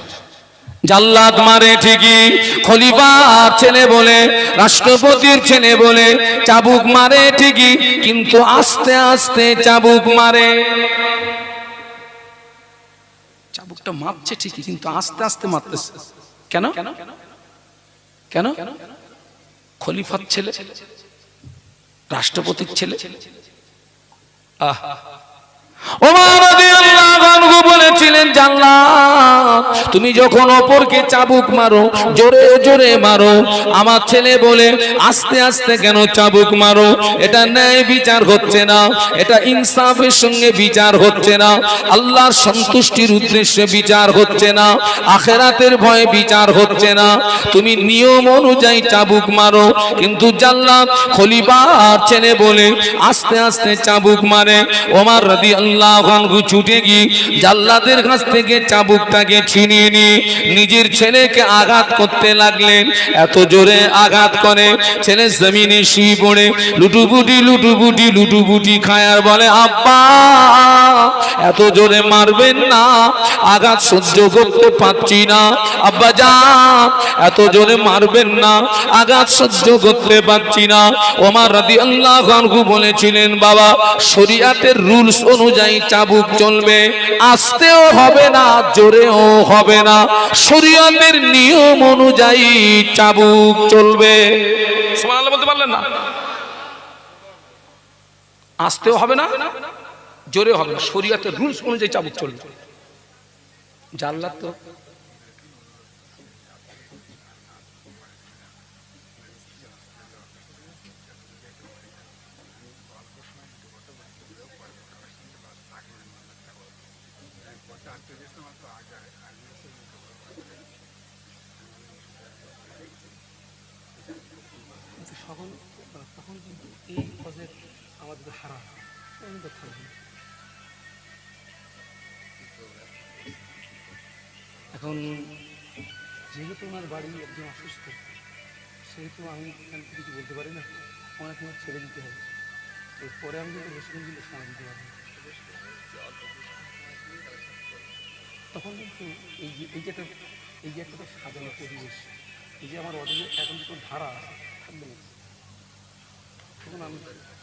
জাল্লাদ মারে ঠিকই, খলিফার ছেলে বলে, রাষ্ট্রপতির ছেলে বলে চাবুক মারে ঠিকই, কিন্তু আস্তে আস্তে চাবুক মারে। চাবুকটা মারছে ঠিকই, কিন্তু আস্তে আস্তে মারতেছে। কেন? কেন? খলিফার ছেলে, রাষ্ট্রপতির ছেলে। ওমর রাদিয়াল্লাহু আনহু বলেছিলেন, জাল্লাদ, তুমি যখন অপরকে চাবুক মারো, জোরে জোরে মারো, আমার ছেলে বলে আস্তে আস্তে কেন চাবুক মারো? এটা ন্যায় বিচার হচ্ছে না, এটা ইনসাফের সঙ্গে বিচার হচ্ছে না, আল্লাহর সন্তুষ্টির উদ্দেশ্যে বিচার হচ্ছে না, আখিরাতের ভয়ে বিচার হচ্ছে না। তুমি নিয়ম অনুযায়ী চাবুক মারো, কিন্তু জাল্লাদ খলিফার ছেলে বলে আস্তে আস্তে চাবুক মারে। ওমর রাদিয়াল্লাহু আনহু ছুটে গিয়ে জাল্লাদের কাছ থেকে চাবুকটাকে ছিনিয়ে নিয়ে নিজের ছেলেকে আঘাত করতে লাগলেন। এত জোরে আঘাত করে ছেলে জমিনে শুয়ে পড়ে লুটুপুটি লুটুপুটি লুটুপুটি খায় আর বলে, আব্বা, এত জোরে মারবেন না, আঘাত সহ্য করতে পারছি না। আব্বা জান, এত জোরে মারবেন না, আঘাত সহ্য করতে পারছি না। ওমর রাদিয়াল্লাহু আনহু বলেছিলেন, বাবা, শরীয়তের রুলস অনুযায়ী চাবুক চলবে, আস্তেও হবে না, জোরেও হবে না, শরীয়তের নিয়ম অনুযায়ী চাবুক চলবে। সুবহানাল্লাহ বলতে পারলেন না? আস্তেও হবে না, জোরেও হবে না, শরীয়তের রুলস অনুযায়ী চাবুক চলবে। জাল্লাদ তো তখন কিন্তু এই পদের আমাদের হারাম থাকবে। এখন যেহেতু ওনার বাড়ি একজন অসুস্থ, সেহেতু আমি এখান থেকে কিছু বলতে পারি না, ওনাকে আমার ছেড়ে দিতে হবে। এরপরে আমি কিন্তু বেশিক্ষণ কিন্তু সময় দিতে পারবো। তখন কিন্তু এই যে একটা সাজানো পরিবেশ, এই যে আমার অধীনে এখন দুটো ধারা থাকবে না, তখন আমি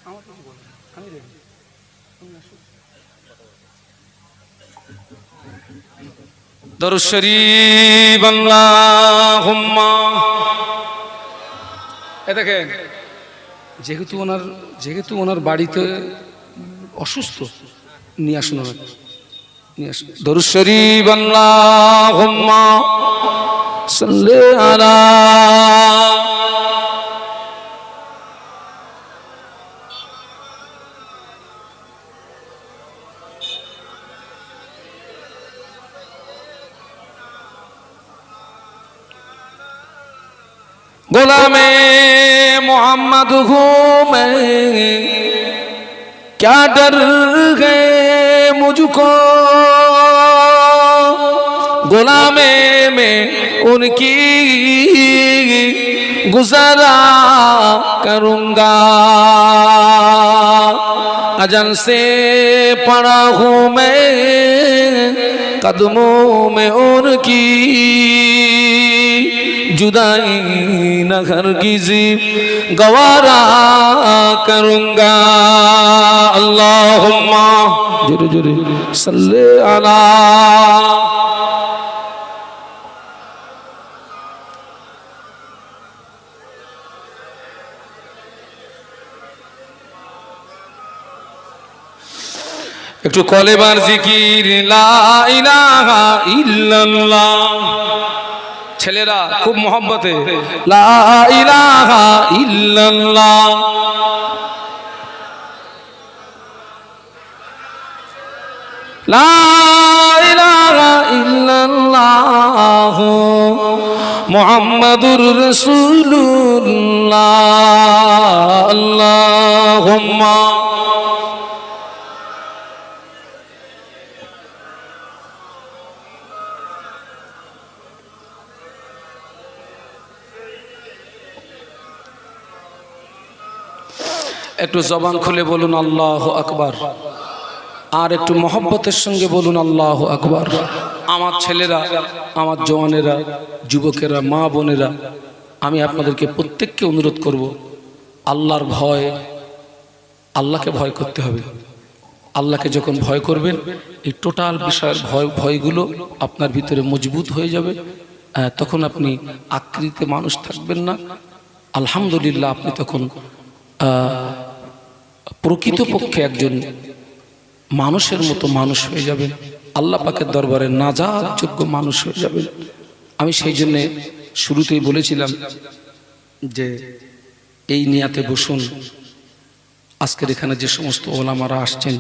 আমার কিছু বলবো না, আমি রেডি, তুমি আসো। দরুদ শরীফ আল্লাহুম্মা। দেখেন, যেহেতু ওনার বাড়িতে অসুস্থ, নিয়ে আসুন, নিয়ে আসুন। দরুদ শরীফ আল্লাহুম্মা সাল্লি আলা। गुलामे मोहम्मद हूँ मैं, क्या डर गए मुझको, गुलामे में उनकी गुजारा करूँगा, अजल से पड़ा हूँ मैं कदमों में उनकी, जुदाई न हरगिज़ गवारा करूँगा। अल्लाहुम्मा जोरे जोरे सल्ले अला। একটু কলেমার জিকির লা ইলাহা ইল্লাল্লাহ। ছেলেরা খুব মহব্বতে লা ইলাহা ইল্লাল্লাহ। লা ইলাহা ইল্লাল্লাহ মুহাম্মাদুর রাসূলুল্লাহ। আল্লাহুম্মা একটু জবান খুলে বলুন আল্লাহু আকবার, আর একটু মহব্বতের সঙ্গে বলুন আল্লাহু আকবার। আমার ছেলেরা, আমার জওয়ানেরা, যুবকেরা, মা বোনেরা, আমি আপনাদেরকে প্রত্যেককে অনুরোধ করব, আল্লাহর ভয়, আল্লাহকে ভয় করতে হবে। আল্লাহকে যখন ভয় করবেন, এই টোটাল বিষয়ের ভয়গুলো আপনার ভিতরে মজবুত হয়ে যাবে। তখন আপনি আকৃতিতে মানুষ থাকবেন না। আলহামদুলিল্লাহ, আপনি তখন প্রকৃতপক্ষে একজন মানুষের মতো মানুষ হয়ে যাবেন। আল্লাহ পাকের দরবারে নাজাত যোগ্য মানুষ হয়ে যাবেন। আমি সেই জন্যে শুরুতেই বলেছিলাম যে এই নিয়াতে বসুন। আজকের এখানে যে সমস্ত ওলামারা আসছেন,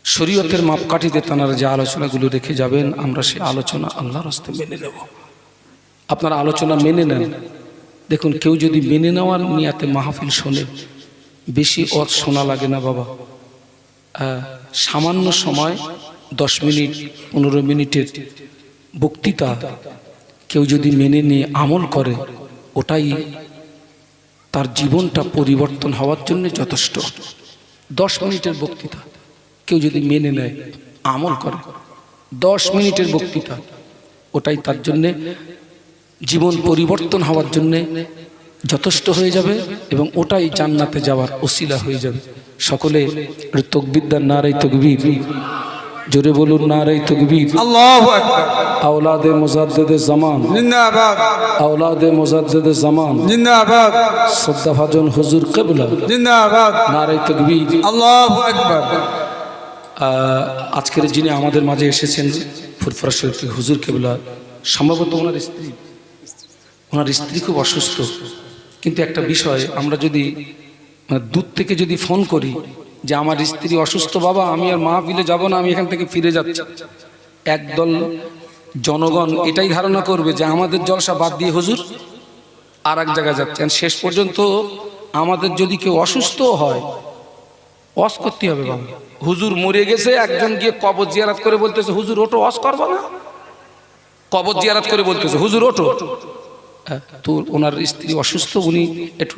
শরীয়তের মাপকাঠিতে তাঁরা যে আলোচনাগুলো রেখে যাবেন, আমরা সেই আলোচনা আল্লাহর হস্তে মেনে নেব। আপনারা আলোচনা মেনে নেন। দেখুন, কেউ যদি মেনে নেওয়ার নিয়াতে মাহফিল শোনে, বেশি শোনা লাগে না বাবা। সামান্য সময় 10 মিনিট 15 মিনিটের বক্তৃতা কেউ যদি মেনে নিয়ে আমল করে, ওটাই তার জীবনটা পরিবর্তন হওয়ার জন্য যথেষ্ট। 10 মিনিটের বক্তৃতা কেউ যদি মেনে নেয়, আমল করে, 10 মিনিটের বক্তৃতা, ওটাই তার জন্যে জীবন পরিবর্তন হওয়ার জন্যে যথেষ্ট হয়ে যাবে এবং ওটাই জান্নাতে যাওয়ার ওসিলা হয়ে যাবে। সকলে তাকবীর দেন, নারে তাকবীর, জোরে বলুন নারে তাকবীর। আল্লাহু আকবার। আওলাদে মুজাদ্দিদে জামান জিন্দাবাদ, আওলাদে মুজাদ্দিদে জামান জিন্দাবাদ, সদ্দাভাজন হুজুর কিবলা, জিন্দাবাদ, নারে তাকবীর। আল্লাহু আকবার। আজকের যিনি আমাদের মাঝে এসেছেন ফুরফুরা শরীফ থেকে হুজুর কিবলা, সম্ভবত ওনার স্ত্রী খুব অসুস্থ। কিন্তু একটা বিষয়, আমরা যদি দূর থেকে যদি ফোন করি যে আমার স্ত্রী অসুস্থ বাবা, আমি আর মাহফিলে যাব না, আমি এখান থেকে ফিরে যাচ্ছি, একদল জনগণ এটাই ধারণা করবে যে আমাদের জলসা বাদ দিয়ে হুজুর আর এক জায়গায় যাচ্ছেন। শেষ পর্যন্ত আমাদের যদি কেউ অসুস্থ হয়, ওয়াজ করতে হবে বাবা। হুজুর মরে গেছে, একজন গিয়ে কবর জিয়ারত করে বলতেছে হুজুর ওঠো, ওয়াজ করবো না। কবর জিয়ারত করে বলতেছে হুজুর ওঠো। তো ওনার স্ত্রী অসুস্থ, উনি একটু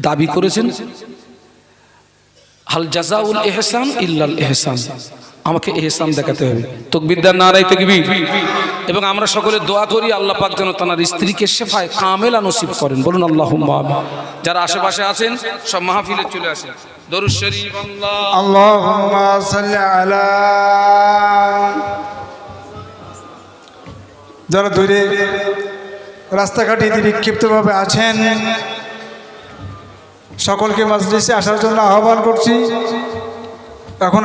দাবি করেছেন হাল জাযাউল ইহসান ইল্লাল ইহসান, আমাকে ইহসান দেখাতে হবে। তাকবীর দেন, নারে তাকবীর। এবং আমরা সকলে দোয়া করি আল্লাহ পাক যেন তার স্ত্রীকে শেফায়ে কামেলা নসিব করেন। বলুন আল্লাহুম্মা আমিন। যারা আশেপাশে আছেন সব মাহফিলে চলে আসেন। দরুদ শরীফ আল্লাহুম্মা সাল্লি আলা। যারা দূরে রাস্তাঘাটে বিক্ষিপ্তভাবে আছেন, সকলকে মজলিসে আসার জন্য আহ্বান করছি। এখন